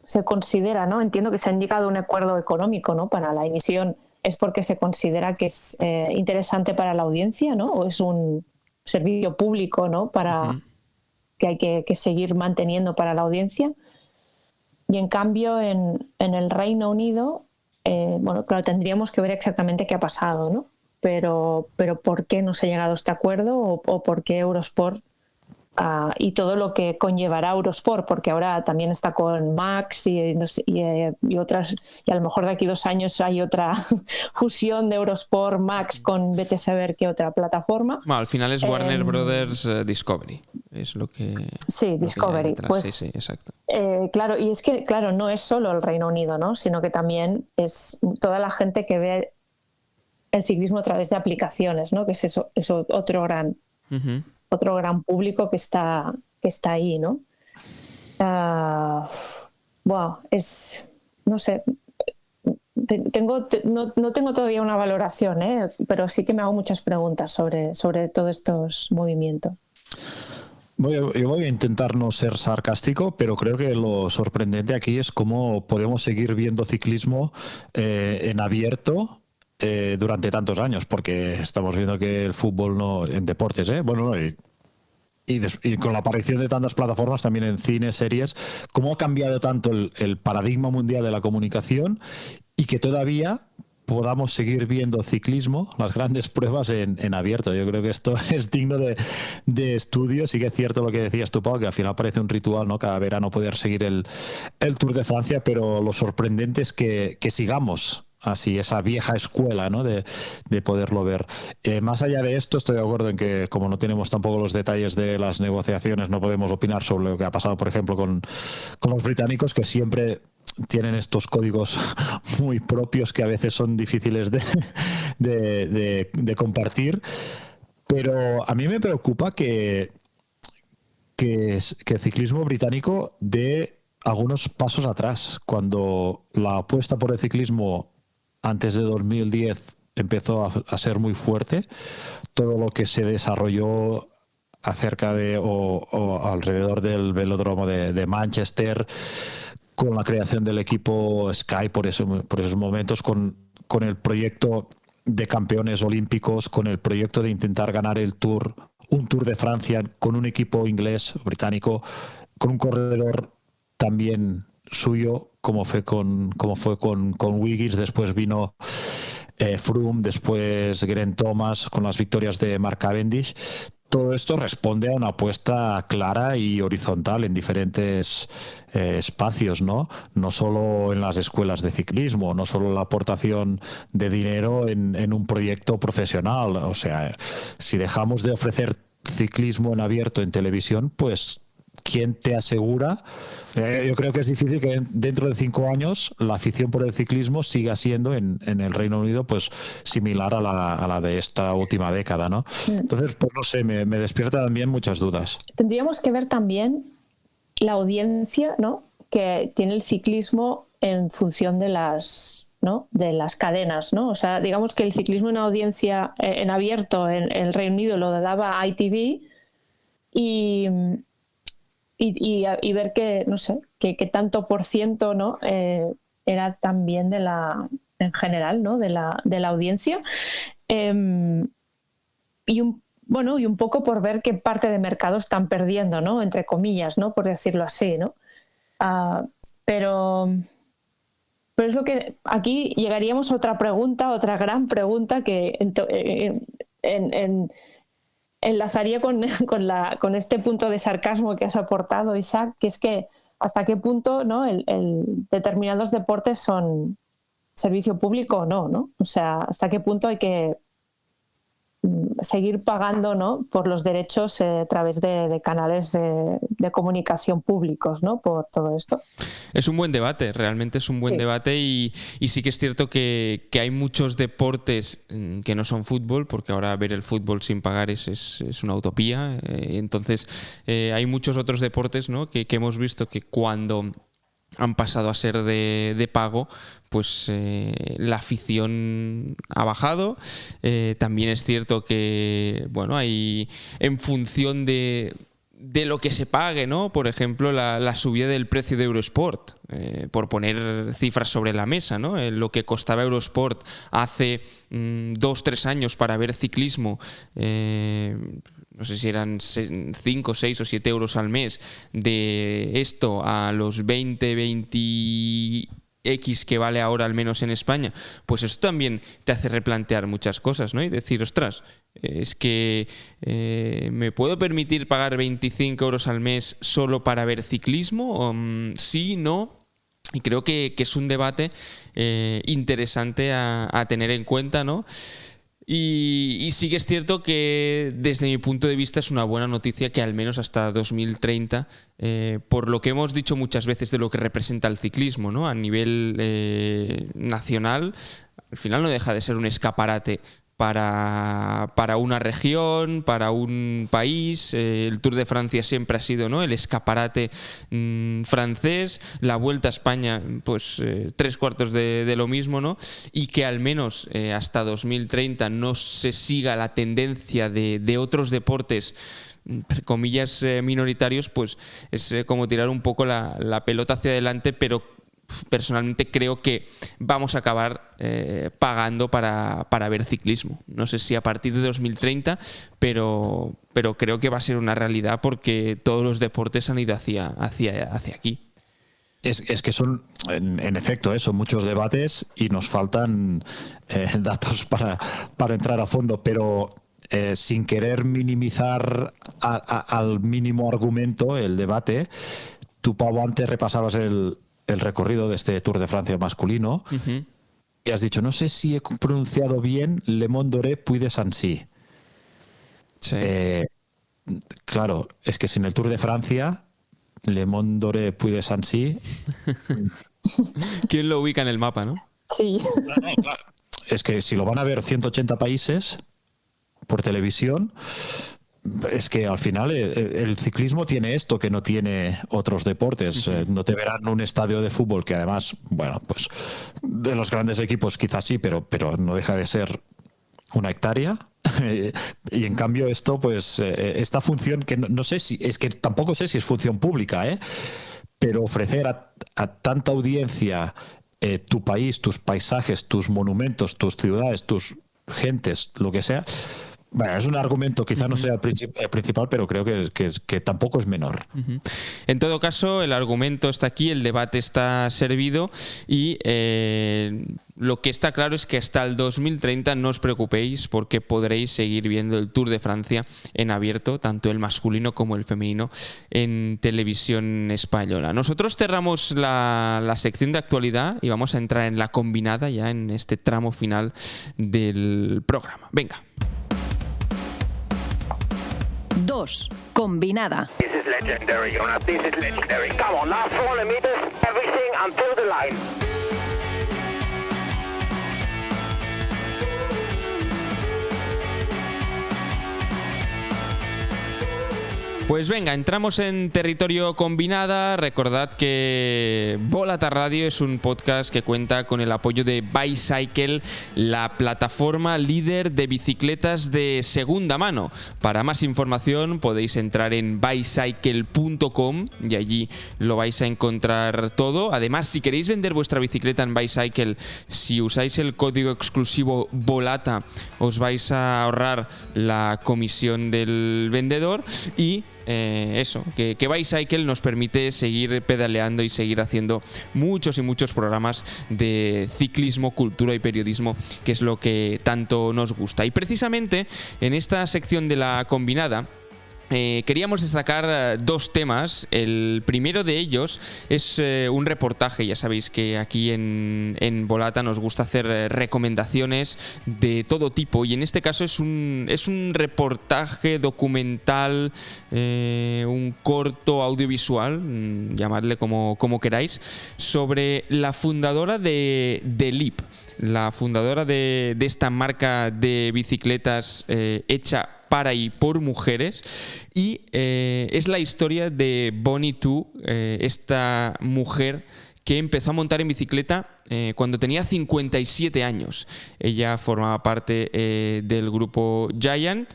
S5: se considera, ¿no? Entiendo que se han llegado a un acuerdo económico, ¿no? Para la emisión, es porque se considera que es interesante para la audiencia, ¿no? O es un servicio público, ¿no? Para que hay que seguir manteniendo para la audiencia. Y en cambio, en el Reino Unido, claro, tendríamos que ver exactamente qué ha pasado, ¿no? Pero ¿por qué no se ha llegado a este acuerdo o por qué Eurosport y todo lo que conllevará Eurosport, porque ahora también está con Max y otras, y a lo mejor de aquí 2 años hay otra fusión de Eurosport Max con vete a saber qué otra plataforma.
S2: Bueno, al final es Warner Brothers Discovery, es lo que...
S5: Sí, Discovery. Pues,
S2: sí, exacto.
S5: Claro, y es que, claro, no es solo el Reino Unido, ¿no? Sino que también es toda la gente que ve el ciclismo a través de aplicaciones, ¿no? Que es eso otro gran público que está ahí, ¿no? No sé, no tengo todavía una valoración, pero sí que me hago muchas preguntas sobre todos estos movimientos.
S4: Yo voy a intentar no ser sarcástico, pero creo que lo sorprendente aquí es cómo podemos seguir viendo ciclismo en abierto durante tantos años, porque estamos viendo que el fútbol no en deportes, y con la aparición de tantas plataformas también en cine, series, cómo ha cambiado tanto el paradigma mundial de la comunicación y que todavía podamos seguir viendo ciclismo, las grandes pruebas en abierto. Yo creo que esto es digno de estudio. Sí que es cierto lo que decías tú, Pau, que al final parece un ritual, ¿no? Cada verano poder seguir el Tour de Francia, pero lo sorprendente es que sigamos así esa vieja escuela, ¿no? de poderlo ver. Más allá de esto, estoy de acuerdo en que como no tenemos tampoco los detalles de las negociaciones, no podemos opinar sobre lo que ha pasado, por ejemplo, con los británicos, que siempre tienen estos códigos muy propios que a veces son difíciles de compartir. Pero a mí me preocupa que el ciclismo británico dé algunos pasos atrás. Cuando la apuesta por el ciclismo antes de 2010 empezó a ser muy fuerte, todo lo que se desarrolló acerca de o alrededor del velódromo de Manchester, con la creación del equipo Sky por esos momentos, con el proyecto de campeones olímpicos, con el proyecto de intentar ganar un Tour de Francia con un equipo inglés o británico, con un corredor también suyo, como fue con Wiggins, después vino Froome, después Geraint Thomas con las victorias de Mark Cavendish. Todo esto responde a una apuesta clara y horizontal en diferentes espacios, ¿no? No solo en las escuelas de ciclismo, no solo la aportación de dinero en un proyecto profesional. O sea, si dejamos de ofrecer ciclismo en abierto en televisión, pues ¿quién te asegura? Yo creo que es difícil que dentro de 5 años la afición por el ciclismo siga siendo en el Reino Unido pues similar a la de esta última década, ¿no? Entonces, pues no sé, me despierta también muchas dudas.
S5: Tendríamos que ver también la audiencia, ¿no?, que tiene el ciclismo en función de las cadenas, ¿no? O sea, digamos que el ciclismo en audiencia en abierto en el Reino Unido lo daba ITV y ver que, no sé, que tanto por ciento, ¿no?, era también en general, ¿no?, de la audiencia. Y un poco por ver qué parte de mercado están perdiendo, ¿no?, entre comillas, ¿no?, por decirlo así, ¿no? Pero es lo que aquí llegaríamos a otra gran pregunta que enlazaría con este punto de sarcasmo que has aportado, Isaac, que es que hasta qué punto, ¿no?, determinados deportes son servicio público o no, ¿no? O sea, hasta qué punto hay que seguir pagando, ¿no?, por los derechos a través de canales de comunicación públicos, ¿no?, por todo esto.
S2: Es un buen debate, realmente es un buen debate y sí que es cierto que hay muchos deportes que no son fútbol, porque ahora ver el fútbol sin pagar es una utopía. Entonces hay muchos otros deportes, ¿no?, que hemos visto que cuando han pasado a ser de pago, pues la afición ha bajado. También es cierto que, bueno, hay en función de lo que se pague, ¿no? Por ejemplo, la subida del precio de Eurosport, por poner cifras sobre la mesa, ¿no? Lo que costaba Eurosport hace 2-3 años para ver ciclismo, no sé si eran 5, 6 o 7 euros al mes, de esto a los 20X que vale ahora al menos en España, pues eso también te hace replantear muchas cosas, ¿no? Y decir, ostras, Es que ¿me puedo permitir pagar 25 euros al mes solo para ver ciclismo? Sí, no. Y creo que es un debate interesante a tener en cuenta, ¿no? Y sí que es cierto que desde mi punto de vista es una buena noticia que al menos hasta 2030, por lo que hemos dicho muchas veces de lo que representa el ciclismo, ¿no? A nivel nacional, al final no deja de ser un escaparate para una región, para un país. El Tour de Francia siempre ha sido, ¿no?, el escaparate francés. La Vuelta a España, pues 3/4 de lo mismo, ¿no? Y que al menos hasta 2030 no se siga la tendencia de otros deportes, entre comillas, minoritarios, pues es como tirar un poco la pelota hacia adelante, pero personalmente creo que vamos a acabar pagando para ver ciclismo. No sé si a partir de 2030, pero creo que va a ser una realidad porque todos los deportes han ido hacia aquí.
S4: Es que son, en efecto, son muchos debates y nos faltan datos para entrar a fondo, pero sin querer minimizar al mínimo argumento el debate, tú, Pau, antes repasabas el recorrido de este Tour de Francia masculino. Uh-huh. Y has dicho, no sé si he pronunciado bien Le Mont d'Or Puy de Sancy. Sí. Claro, es que sin el Tour de Francia, Le Mont d'Or Puy de Sancy...
S2: ¿Quién lo ubica en el mapa, no?
S5: Sí.
S4: No, claro. Es que si lo van a ver 180 países por televisión... Es que al final el ciclismo tiene esto que no tiene otros deportes. Uh-huh. No te verán en un estadio de fútbol que además, bueno, pues de los grandes equipos quizás sí, pero no deja de ser una hectárea. Y en cambio esto, pues esta función que no sé si, es que tampoco sé si es función pública, pero ofrecer a tanta audiencia tu país, tus paisajes, tus monumentos, tus ciudades, tus gentes, lo que sea... Bueno, es un argumento, quizá no sea el principal, pero creo que tampoco es menor.
S2: Uh-huh. En todo caso, el argumento está aquí, el debate está servido y lo que está claro es que hasta el 2030 no os preocupéis porque podréis seguir viendo el Tour de Francia en abierto, tanto el masculino como el femenino, en televisión española. Nosotros cerramos la sección de actualidad y vamos a entrar en la combinada ya en este tramo final del programa. Venga.
S1: 2. Combinada.
S6: This is legendary, Jonas. This is legendary. Come on, last 400 meters, everything until the line.
S2: Pues venga, entramos en territorio combinada. Recordad que Volata Radio es un podcast que cuenta con el apoyo de Bicycle, la plataforma líder de bicicletas de segunda mano. Para más información podéis entrar en bicycle.com y allí lo vais a encontrar todo. Además, si queréis vender vuestra bicicleta en Bicycle, si usáis el código exclusivo VOLATA, os vais a ahorrar la comisión del vendedor y que Bicycle nos permite seguir pedaleando y seguir haciendo muchos y muchos programas de ciclismo, cultura y periodismo, que es lo que tanto nos gusta. Y precisamente en esta sección de la combinada queríamos destacar dos temas. El primero de ellos es un reportaje. Ya sabéis que aquí en Volata nos gusta hacer recomendaciones de todo tipo y en este caso es un reportaje documental, un corto audiovisual, llamadle como queráis, sobre la fundadora de LIP, la fundadora de esta marca de bicicletas hecha para y por mujeres, y es la historia de Bonnie Tu, esta mujer que empezó a montar en bicicleta cuando tenía 57 años. Ella formaba parte del grupo Giant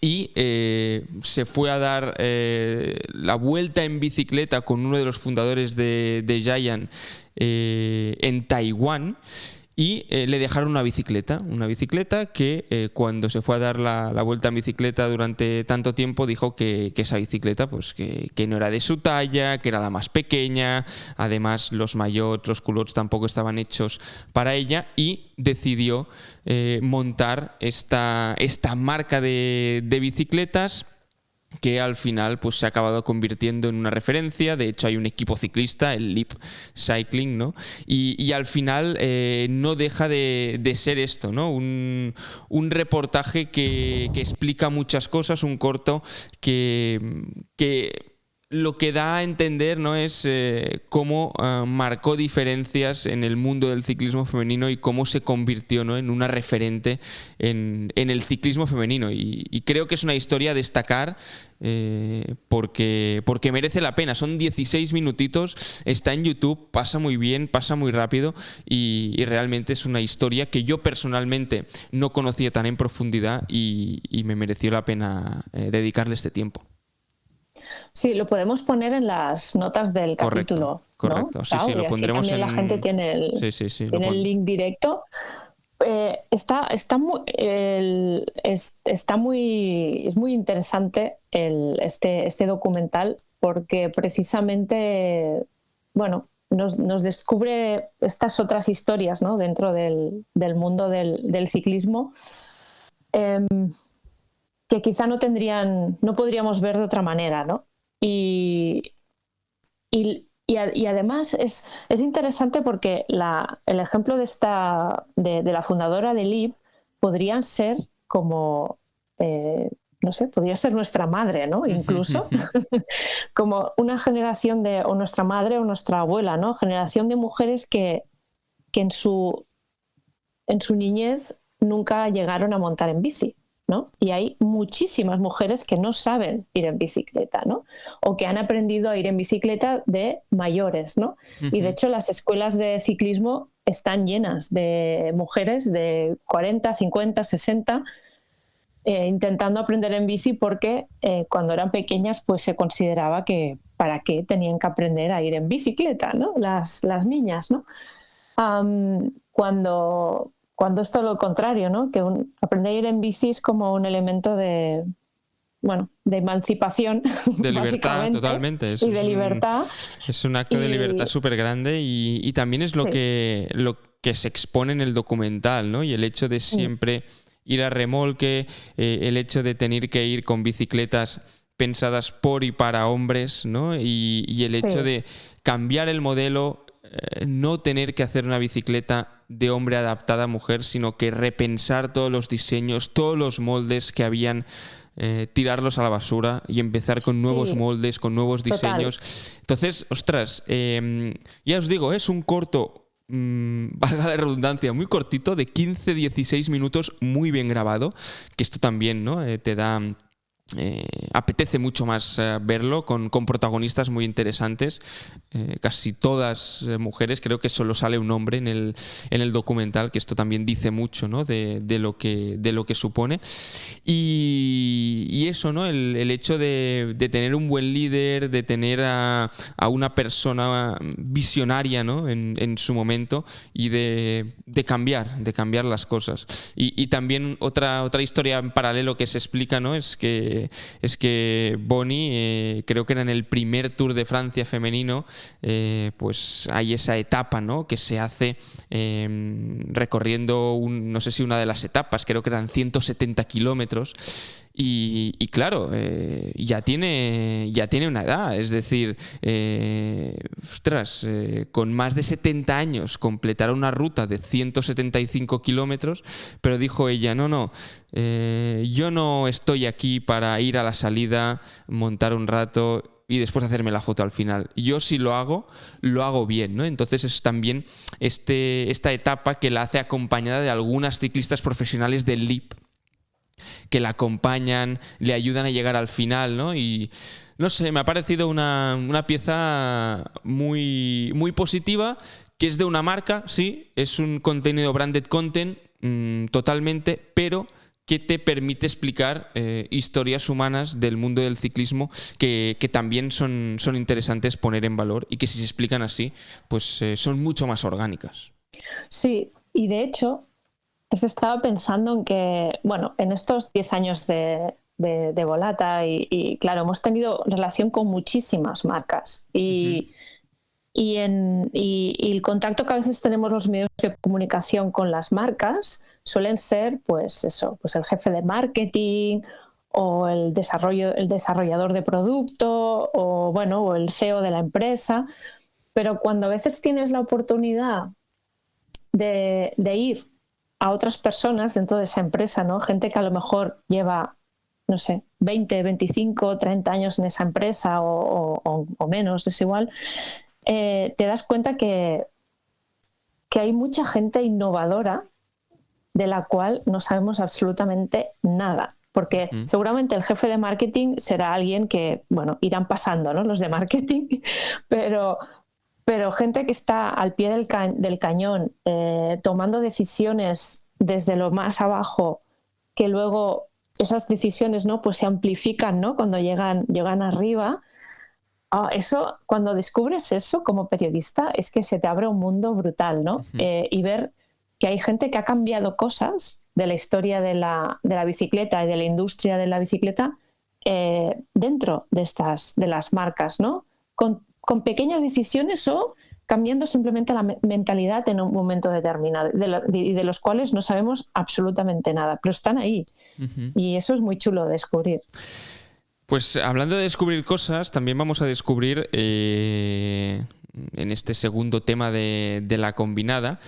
S2: y se fue a dar la vuelta en bicicleta con uno de los fundadores de Giant en Taiwán. y le dejaron una bicicleta que cuando se fue a dar la vuelta en bicicleta durante tanto tiempo dijo que esa bicicleta pues que no era de su talla, que era la más pequeña, además los maillots, los culottes tampoco estaban hechos para ella, y decidió montar esta marca de bicicletas que al final pues se ha acabado convirtiendo en una referencia. De hecho hay un equipo ciclista, el Leap Cycling, ¿no? Y al final no deja de ser esto, ¿no? Un reportaje que explica muchas cosas, un corto que lo que da a entender, ¿no?, es cómo marcó diferencias en el mundo del ciclismo femenino y cómo se convirtió, ¿no?, en una referente en el ciclismo femenino. Y creo que es una historia a destacar porque merece la pena. Son 16 minutitos, está en YouTube, pasa muy bien, pasa muy rápido y realmente es una historia que yo personalmente no conocía tan en profundidad y me mereció la pena dedicarle este tiempo.
S5: Sí, lo podemos poner en las notas del capítulo.
S2: Correcto,
S5: ¿no?
S2: Sí, lo pondremos
S5: también la gente tiene el link directo. Es muy interesante este documental porque precisamente, bueno, nos descubre estas otras historias, ¿no?, dentro del mundo del ciclismo. Que quizá no podríamos ver de otra manera, ¿no? Y además es interesante porque el ejemplo de la fundadora de Leap podrían ser como, no sé, podría ser nuestra madre, ¿no? Incluso como una generación o nuestra madre o nuestra abuela, ¿no? Generación de mujeres que en su niñez nunca llegaron a montar en bici, ¿no? Y hay muchísimas mujeres que no saben ir en bicicleta, ¿no? O que han aprendido a ir en bicicleta de mayores, ¿no? Y de hecho las escuelas de ciclismo están llenas de mujeres de 40, 50, 60 intentando aprender en bici porque cuando eran pequeñas pues se consideraba que para qué tenían que aprender a ir en bicicleta, ¿no? Las niñas, ¿no? Cuando es todo lo contrario, ¿no? Que aprender a ir en bici es como un elemento de emancipación.
S2: De libertad, totalmente.
S5: Y de libertad.
S2: Es un acto de libertad súper grande y también es lo que se expone en el documental, ¿no? Y el hecho de siempre ir a remolque, el hecho de tener que ir con bicicletas pensadas por y para hombres, ¿no? Y el hecho de cambiar el modelo, no tener que hacer una bicicleta de hombre adaptada a mujer, sino que repensar todos los diseños, todos los moldes que habían, tirarlos a la basura y empezar con nuevos moldes, con nuevos diseños. Total. Entonces, ostras, ya os digo, es un corto, valga la redundancia, muy cortito, de 15-16 minutos, muy bien grabado, que esto también, ¿no?, te da... apetece mucho más verlo, con protagonistas muy interesantes, casi todas mujeres. Creo que solo sale un hombre en el documental, que esto también dice mucho, ¿no?, de lo que supone. Y eso, ¿no?, el hecho de tener un buen líder, de tener a una persona visionaria, ¿no?, en su momento, y de cambiar las cosas. Y también otra historia en paralelo que se explica, ¿no?, es que Bonnie, creo que era en el primer Tour de Francia femenino, pues hay esa etapa, ¿no?, que se hace recorriendo no sé si una de las etapas, creo que eran 170 kilómetros. Y claro, ya tiene una edad, es decir, con más de 70 años completar una ruta de 175 kilómetros, pero dijo ella, no, yo no estoy aquí para ir a la salida, montar un rato y después hacerme la foto al final. Yo si lo hago bien, ¿no? Entonces es también esta etapa que la hace acompañada de algunas ciclistas profesionales del Leap, que la acompañan, le ayudan a llegar al final, ¿no? Y no sé, me ha parecido una pieza muy, muy positiva, que es de una marca, sí, es un contenido branded content, totalmente, pero que te permite explicar historias humanas del mundo del ciclismo que también son interesantes poner en valor y que si se explican así, pues son mucho más orgánicas.
S5: Sí, Y de hecho, es que estaba pensando en que, bueno, en estos 10 años de Volata y claro, hemos tenido relación con muchísimas marcas y el contacto que a veces tenemos los medios de comunicación con las marcas suelen ser, pues eso, pues el jefe de marketing o el desarrollador de producto o, bueno, o el CEO de la empresa. Pero cuando a veces tienes la oportunidad de ir a otras personas dentro de esa empresa, ¿no? Gente que a lo mejor lleva, no sé, 20, 25, 30 años en esa empresa o menos, es igual, te das cuenta que hay mucha gente innovadora de la cual no sabemos absolutamente nada. Porque seguramente el jefe de marketing será alguien que, bueno, irán pasando, ¿no? Los de marketing, pero gente que está al pie del cañón, tomando decisiones desde lo más abajo, que luego esas decisiones, ¿no? Pues se amplifican, ¿no? Cuando llegan arriba. Eso, cuando descubres eso como periodista, es que se te abre un mundo brutal, ¿no? Y ver que hay gente que ha cambiado cosas de la historia de la bicicleta y de la industria de la bicicleta dentro de las marcas, ¿no? Con pequeñas decisiones o cambiando simplemente la mentalidad en un momento determinado, de los cuales no sabemos absolutamente nada, pero están ahí. Y eso es muy chulo de descubrir.
S2: Pues hablando de descubrir cosas, también vamos a descubrir en este segundo tema de la combinada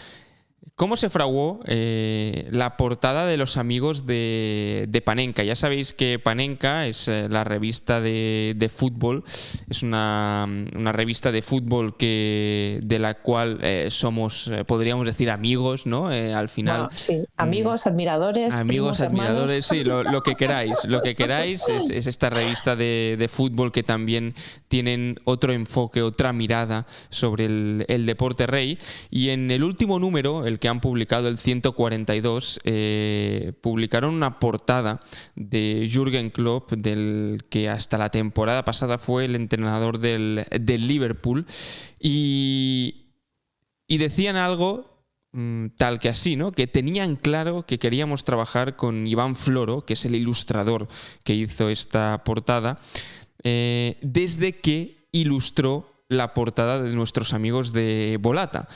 S2: cómo se fraguó la portada de los amigos de Panenka. Ya sabéis que Panenka es la revista de fútbol, es una revista de fútbol de la cual somos, podríamos decir, amigos, ¿no? Al final.
S5: Bueno, sí, amigos, admiradores.
S2: Amigos, admiradores, sí, lo que queráis. Lo que queráis es esta revista de fútbol que también tienen otro enfoque, otra mirada sobre el deporte rey. Y en el último número, el que han publicado, el 142, publicaron una portada de Jürgen Klopp, del que hasta la temporada pasada fue el entrenador del Liverpool, y decían algo tal que así, ¿no? Que tenían claro que queríamos trabajar con Iván Floro, que es el ilustrador que hizo esta portada, desde que ilustró la portada de nuestros amigos de Volata.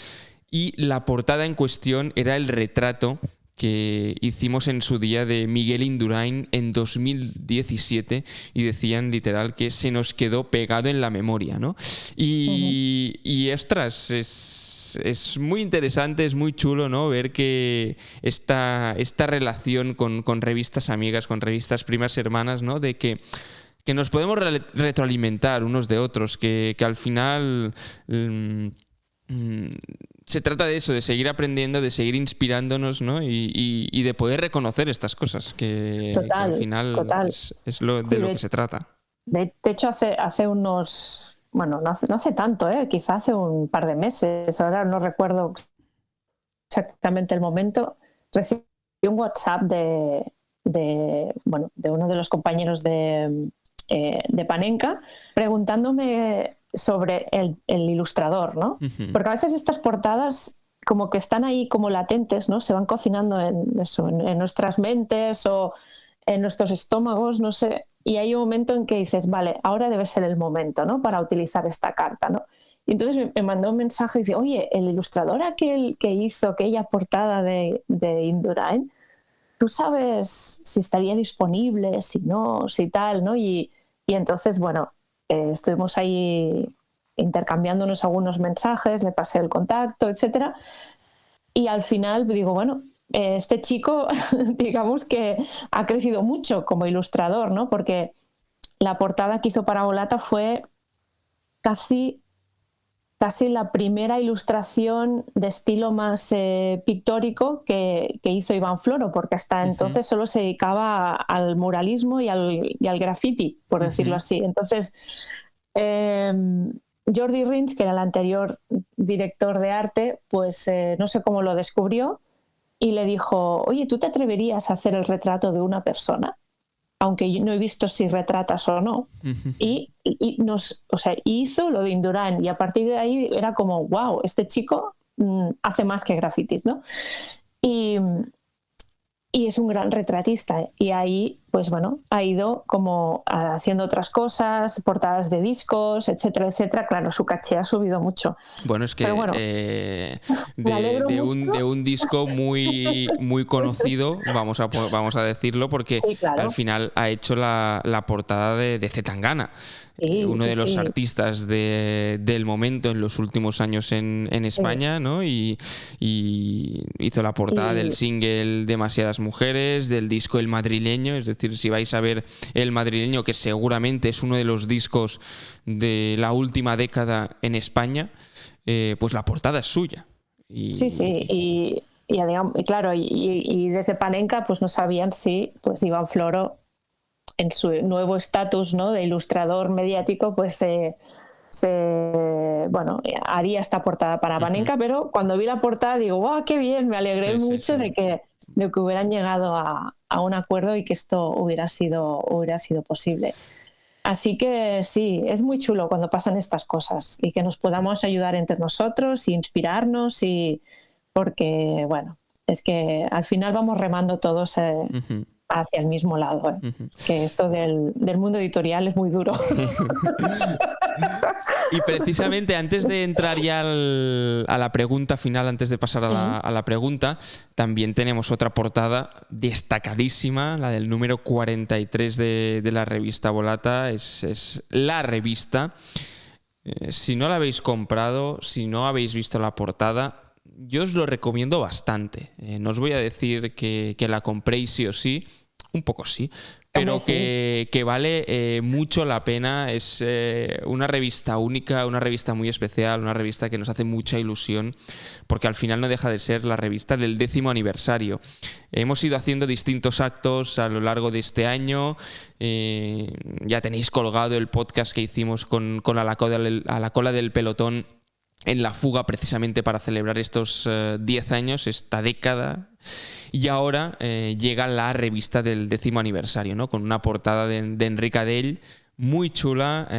S2: Y la portada en cuestión era el retrato que hicimos en su día de Miguel Indurain en 2017 y decían literal que se nos quedó pegado en la memoria, ¿no? Y ostras, es muy interesante, es muy chulo, ¿no? Ver que esta relación con revistas amigas, con revistas primas hermanas, ¿no? De que nos podemos retroalimentar unos de otros, que al final se trata de eso, de seguir aprendiendo, de seguir inspirándonos, ¿no? Y de poder reconocer estas cosas, que al final es de lo que se trata.
S5: De hecho, hace unos... Bueno, no hace tanto, quizá hace un par de meses, ahora no recuerdo exactamente el momento, recibí un WhatsApp de uno de los compañeros de Panenka preguntándome sobre el ilustrador, ¿no? Porque a veces estas portadas como que están ahí como latentes, ¿no? Se van cocinando en nuestras mentes o en nuestros estómagos, no sé, y hay un momento en que dices, vale, ahora debe ser el momento, ¿no? Para utilizar esta carta, ¿no? Y entonces me mandó un mensaje y dice, oye, el ilustrador aquel que hizo aquella portada de Indurain, ¿tú sabes si estaría disponible, si no, si tal, ¿no? Y entonces, bueno, estuvimos ahí intercambiándonos algunos mensajes, le pasé el contacto, etcétera. Y al final digo, bueno, este chico, digamos que ha crecido mucho como ilustrador, ¿no? Porque la portada que hizo para Volata fue casi la primera ilustración de estilo más pictórico que hizo Iván Floro, porque hasta entonces solo se dedicaba al muralismo y al graffiti, por decirlo así. Entonces, Jordi Rins, que era el anterior director de arte, pues no sé cómo lo descubrió y le dijo, oye, ¿tú te atreverías a hacer el retrato de una persona? Aunque yo no he visto si retratas o no. Y hizo lo de Indurain y a partir de ahí era como, wow, este chico hace más que grafitis, ¿no? Y es un gran retratista, y ahí, pues bueno, ha ido como haciendo otras cosas, portadas de discos, etcétera, etcétera. Claro, su caché ha subido mucho.
S2: Bueno, es que
S5: Bueno,
S2: de un disco muy, muy conocido, vamos a decirlo, porque
S5: sí, claro.
S2: al final ha hecho la portada de C. Tangana.
S5: Sí,
S2: uno
S5: sí,
S2: de los
S5: sí.
S2: artistas del momento en los últimos años en España, ¿no? Y hizo la portada del single Demasiadas Mujeres, del disco El Madrileño. Es decir, si vais a ver El Madrileño, que seguramente es uno de los discos de la última década en España, pues la portada es suya.
S5: Sí, y claro, y desde Panenka pues no sabían si pues Iván Floro, en su nuevo estatus, ¿no?, de ilustrador mediático, pues haría esta portada para Panenka, pero cuando vi la portada digo, ¡wow, qué bien! Me alegré mucho de que hubieran llegado a un acuerdo y que esto hubiera sido posible. Así que sí, es muy chulo cuando pasan estas cosas y que nos podamos ayudar entre nosotros y inspirarnos, porque, bueno, es que al final vamos remando todos hacia el mismo lado. Que esto del mundo editorial es muy duro.
S2: Y precisamente antes de entrar ya a la pregunta final, antes de pasar a la pregunta, también tenemos otra portada destacadísima, la del número 43 de la revista Volata. Es la revista. Si no la habéis comprado, si no habéis visto la portada, yo os lo recomiendo bastante. No os voy a decir que la compréis sí o sí, un poco sí, pero que vale mucho la pena. Es una revista única, una revista muy especial, una revista que nos hace mucha ilusión, porque al final no deja de ser la revista del 10º aniversario. Hemos ido haciendo distintos actos a lo largo de este año. Ya tenéis colgado el podcast que hicimos con a la cola del pelotón en la fuga, precisamente para celebrar estos 10 años, esta década. Y ahora llega la revista del 10º aniversario, ¿no?, con una portada de Enric Adell muy chula,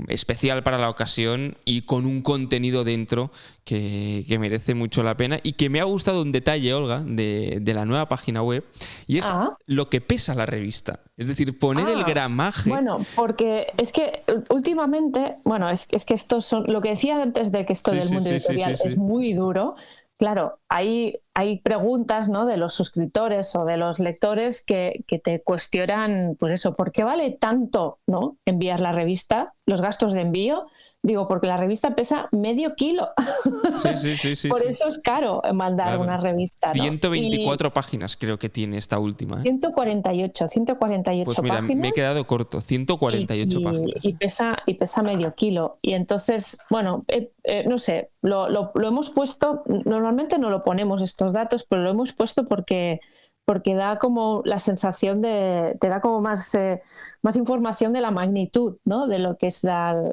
S2: especial para la ocasión y con un contenido dentro que merece mucho la pena, y que me ha gustado un detalle, Olga, de la nueva página web, y es lo que pesa la revista. Es decir, poner el gramaje.
S5: Bueno, porque es que últimamente, bueno, es que estos son, lo que decía antes de que esto del mundo editorial es muy duro. Claro, hay preguntas, ¿no?, de los suscriptores o de los lectores que te cuestionan, pues eso, ¿por qué vale tanto, ¿no?, enviar la revista, los gastos de envío? Digo, porque la revista pesa medio kilo.
S2: Sí.
S5: Por eso es caro mandar una revista, ¿no?
S2: 124 páginas creo que tiene esta última.
S5: 148
S2: pues mira,
S5: páginas.
S2: Me he quedado corto, 148 páginas.
S5: Y pesa medio kilo. Y entonces, bueno, no sé, lo hemos puesto, normalmente no lo ponemos estos datos, pero lo hemos puesto porque da como la sensación te da como más información de la magnitud, ¿no?, de lo que es la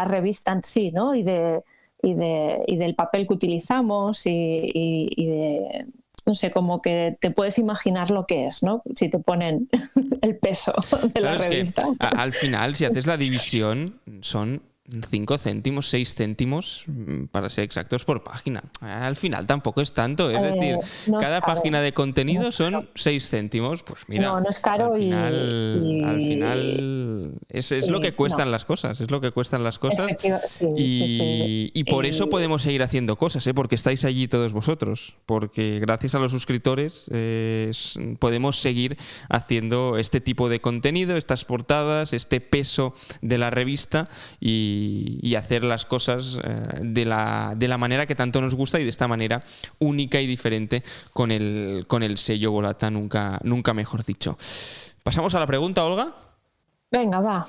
S5: revista en sí, ¿no?, y del papel que utilizamos y de, no sé, como que te puedes imaginar lo que es, ¿no?, si te ponen el peso de la revista.
S2: Que, al final, si haces la división, son 5 céntimos, 6 céntimos, para ser exactos, por página. Al final tampoco es tanto, es decir, cada página de contenido son 6 céntimos. Pues mira,
S5: no es caro,
S2: al final es lo que cuestan las cosas, es lo que cuestan las cosas. Y por eso podemos seguir haciendo cosas, porque estáis allí todos vosotros, porque gracias a los suscriptores podemos seguir haciendo este tipo de contenido, estas portadas, este peso de la revista, y hacer las cosas de la manera que tanto nos gusta, y de esta manera única y diferente con el sello Volata, nunca mejor dicho. ¿Pasamos a la pregunta, Olga?
S5: Venga, va.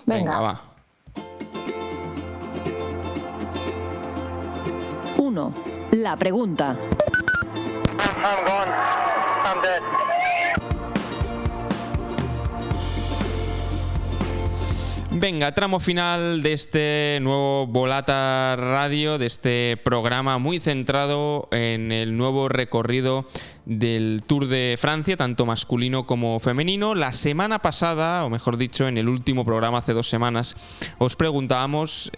S1: 1. La pregunta.
S6: I'm gone. I'm dead.
S2: Venga, tramo final de este nuevo Volata Radio, de este programa muy centrado en el nuevo recorrido del Tour de Francia, tanto masculino como femenino. La semana pasada, o mejor dicho, en el último programa hace 2 semanas, os preguntábamos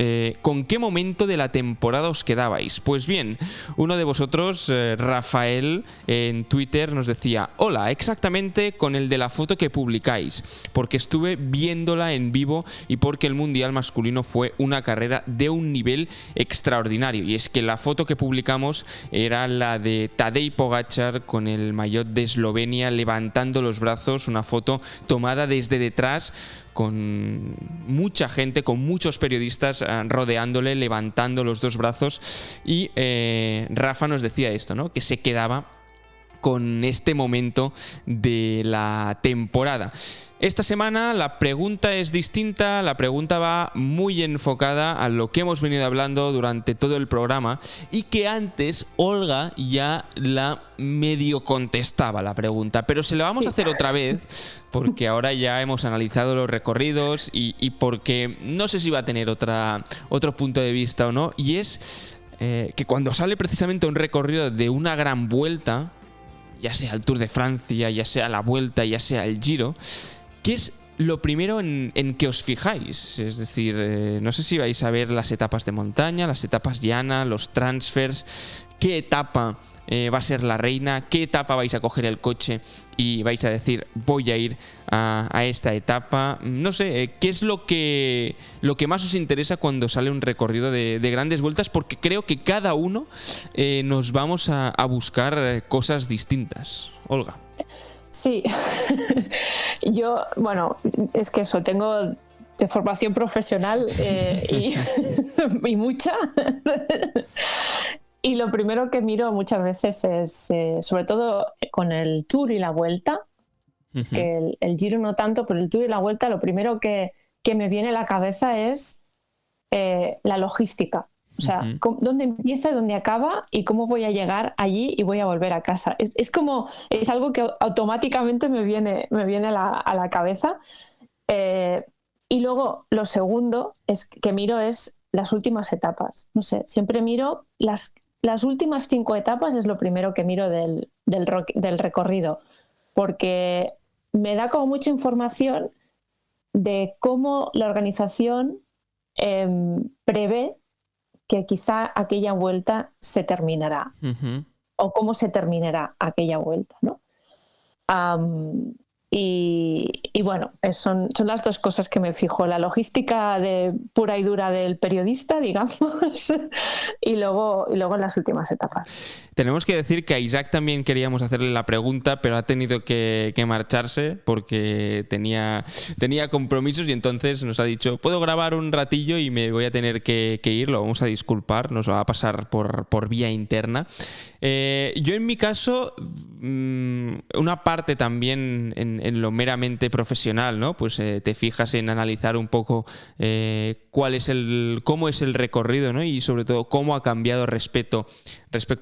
S2: con qué momento de la temporada os quedabais. Pues bien, uno de vosotros, Rafael, en Twitter nos decía: hola, exactamente con el de la foto que publicáis, porque estuve viéndola en vivo y porque el Mundial masculino fue una carrera de un nivel extraordinario. Y es que la foto que publicamos era la de Tadej Pogačar con el maillot de Eslovenia levantando los brazos, una foto tomada desde detrás con mucha gente, con muchos periodistas rodeándole, levantando los 2 brazos, y Rafa nos decía esto, ¿no? Que se quedaba con este momento de la temporada. Esta semana la pregunta es distinta, la pregunta va muy enfocada a lo que hemos venido hablando durante todo el programa y que antes Olga ya la medio contestaba la pregunta, pero se la vamos a hacer otra vez porque ahora ya hemos analizado los recorridos y porque no sé si va a tener otro punto de vista o no, y es que cuando sale precisamente un recorrido de una gran vuelta, ya sea el Tour de Francia, ya sea la Vuelta, ya sea el Giro, ¿qué es lo primero en que os fijáis? Es decir, no sé si vais a ver las etapas de montaña, las etapas llanas, los transfers, qué etapa va a ser la reina, qué etapa vais a coger el coche y vais a decir voy a ir a esta etapa. No sé, ¿qué es lo que más os interesa cuando sale un recorrido de grandes vueltas? Porque creo que cada uno nos vamos a buscar cosas distintas. Olga.
S5: Sí, yo, bueno, es que eso, tengo de formación profesional y mucha. Y lo primero que miro muchas veces es, sobre todo con el Tour y la Vuelta, el Giro no tanto, pero el Tour y la Vuelta, lo primero que me viene a la cabeza es la logística. O sea, dónde empieza y dónde acaba y cómo voy a llegar allí y voy a volver a casa. Es algo que automáticamente me viene a la cabeza. Y luego lo segundo que miro es las últimas etapas. No sé, siempre miro las últimas 5 etapas, es lo primero que miro del recorrido, porque me da como mucha información de cómo la organización prevé que quizá aquella vuelta se terminará, o cómo se terminará aquella vuelta, ¿no? Y bueno, son las 2 cosas que me fijo: la logística pura y dura del periodista, digamos, y luego en las últimas etapas.
S2: Tenemos que decir que a Isaac también queríamos hacerle la pregunta, pero ha tenido que marcharse porque tenía compromisos y entonces nos ha dicho: puedo grabar un ratillo y me voy a tener que ir, lo vamos a disculpar, nos lo va a pasar por vía interna. Yo en mi caso, una parte también en lo meramente profesional, ¿no? Pues te fijas en analizar un poco cómo es el recorrido, ¿no? Y sobre todo cómo ha cambiado respecto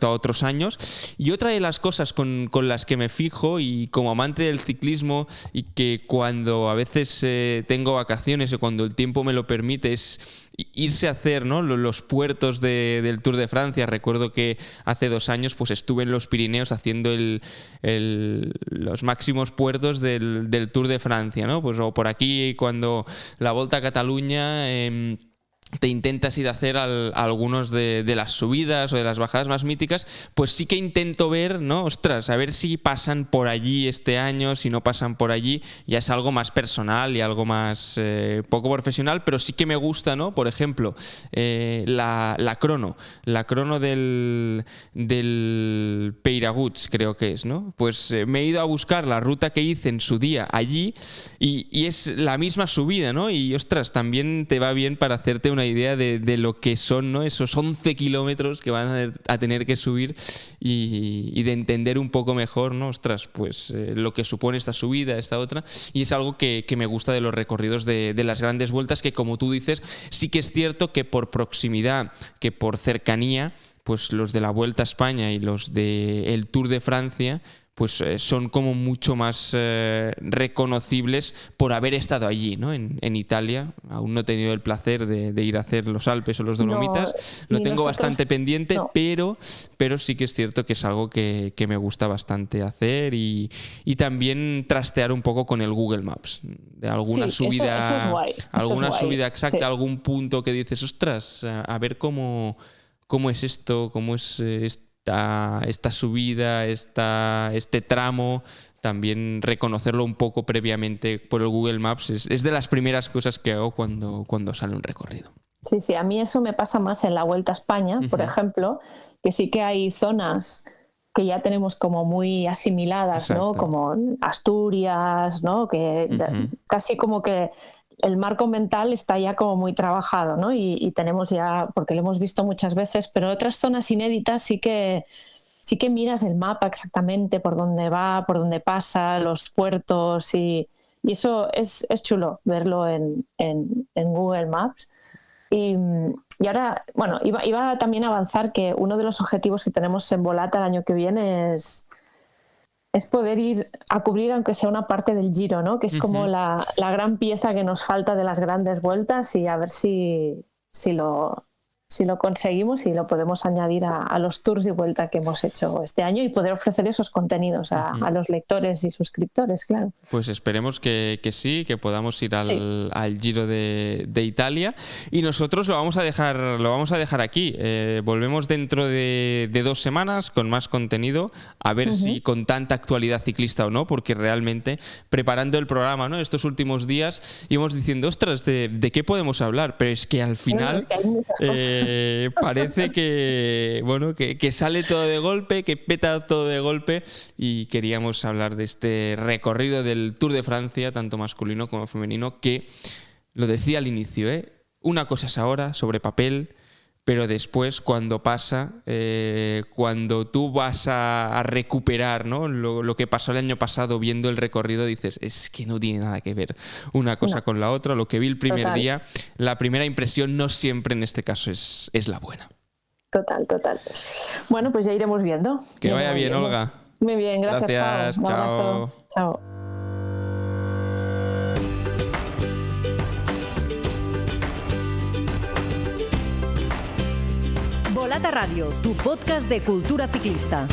S2: a otros años. Y otra de las cosas con las que me fijo, y como amante del ciclismo, y que cuando a veces tengo vacaciones o cuando el tiempo me lo permite, es irse a hacer, ¿no?, los puertos del Tour de Francia. Recuerdo que hace 2 años pues estuve en los Pirineos haciendo los máximos puertos del Tour de Francia, ¿no? Pues o por aquí cuando la Volta a Cataluña te intentas ir a hacer algunos de las subidas o de las bajadas más míticas, pues sí que intento ver, ¿no? Ostras, a ver si pasan por allí este año, si no pasan por allí, ya es algo más personal y algo más poco profesional, pero sí que me gusta, ¿no? Por ejemplo, la crono del Peiraguts, creo que es, ¿no? Pues me he ido a buscar la ruta que hice en su día allí y es la misma subida, ¿no? Y ostras, también te va bien para hacerte una idea de lo que son, ¿no?, esos 11 kilómetros que van a tener que subir y de entender un poco mejor, ¿no? Ostras, pues lo que supone esta subida, esta otra, y es algo que me gusta de los recorridos de las grandes vueltas, que como tú dices, sí que es cierto que por proximidad, que por cercanía, pues los de la Vuelta a España y los del Tour de Francia pues son como mucho más reconocibles por haber estado allí, ¿no? En Italia. Aún no he tenido el placer de ir a hacer los Alpes o los Dolomitas. Lo tengo bastante pendiente,
S5: no.
S2: pero sí que es cierto que es algo que me gusta bastante hacer y también trastear un poco con el Google Maps. De alguna subida,
S5: eso es guay.
S2: alguna
S5: Eso es guay.
S2: subida exacta,
S5: Sí.
S2: algún punto que dices, ostras, a ver cómo es esto, cómo es esta subida, este tramo. También reconocerlo un poco previamente por el Google Maps es de las primeras cosas que hago cuando sale un recorrido.
S5: Sí, sí, a mí eso me pasa más en la Vuelta a España, por ejemplo, que sí que hay zonas que ya tenemos como muy asimiladas,
S2: Exacto.
S5: ¿no? Como Asturias, ¿no? Que casi como que el marco mental está ya como muy trabajado, ¿no? Y tenemos ya, porque lo hemos visto muchas veces, pero otras zonas inéditas sí que miras el mapa exactamente por dónde va, por dónde pasa, los puertos y eso es chulo verlo en Google Maps. Y ahora, bueno, iba también a avanzar que uno de los objetivos que tenemos en Volata el año que viene es poder ir a cubrir aunque sea una parte del Giro, ¿no? Que es como la gran pieza que nos falta de las grandes vueltas y a ver si lo conseguimos y lo podemos añadir a los tours de vuelta que hemos hecho este año y poder ofrecer esos contenidos a los lectores y suscriptores, claro.
S2: Pues esperemos que sí, que podamos ir al Giro de Italia y nosotros lo vamos a dejar aquí. Volvemos dentro de 2 semanas con más contenido, a ver si con tanta actualidad ciclista o no, porque realmente preparando el programa, ¿no? Estos últimos días íbamos diciendo, ostras, ¿de qué podemos hablar? Pero es que al final...
S5: Es que hay muchas cosas.
S2: Parece que sale todo de golpe, que peta todo de golpe y queríamos hablar de este recorrido del Tour de Francia, tanto masculino como femenino, que lo decía al inicio, una cosa es ahora sobre papel, pero después cuando pasa, cuando tú vas a recuperar, ¿no? lo que pasó el año pasado viendo el recorrido, dices, es que no tiene nada que ver una cosa con la otra. Lo que vi el primer día, la primera impresión no siempre en este caso es la buena.
S5: Total. Bueno, pues ya iremos viendo.
S2: Que vaya bien, Olga.
S5: Muy bien, gracias.
S2: Pau. Un abrazo.
S5: Chao.
S1: Volata Radio, tu podcast de cultura ciclista.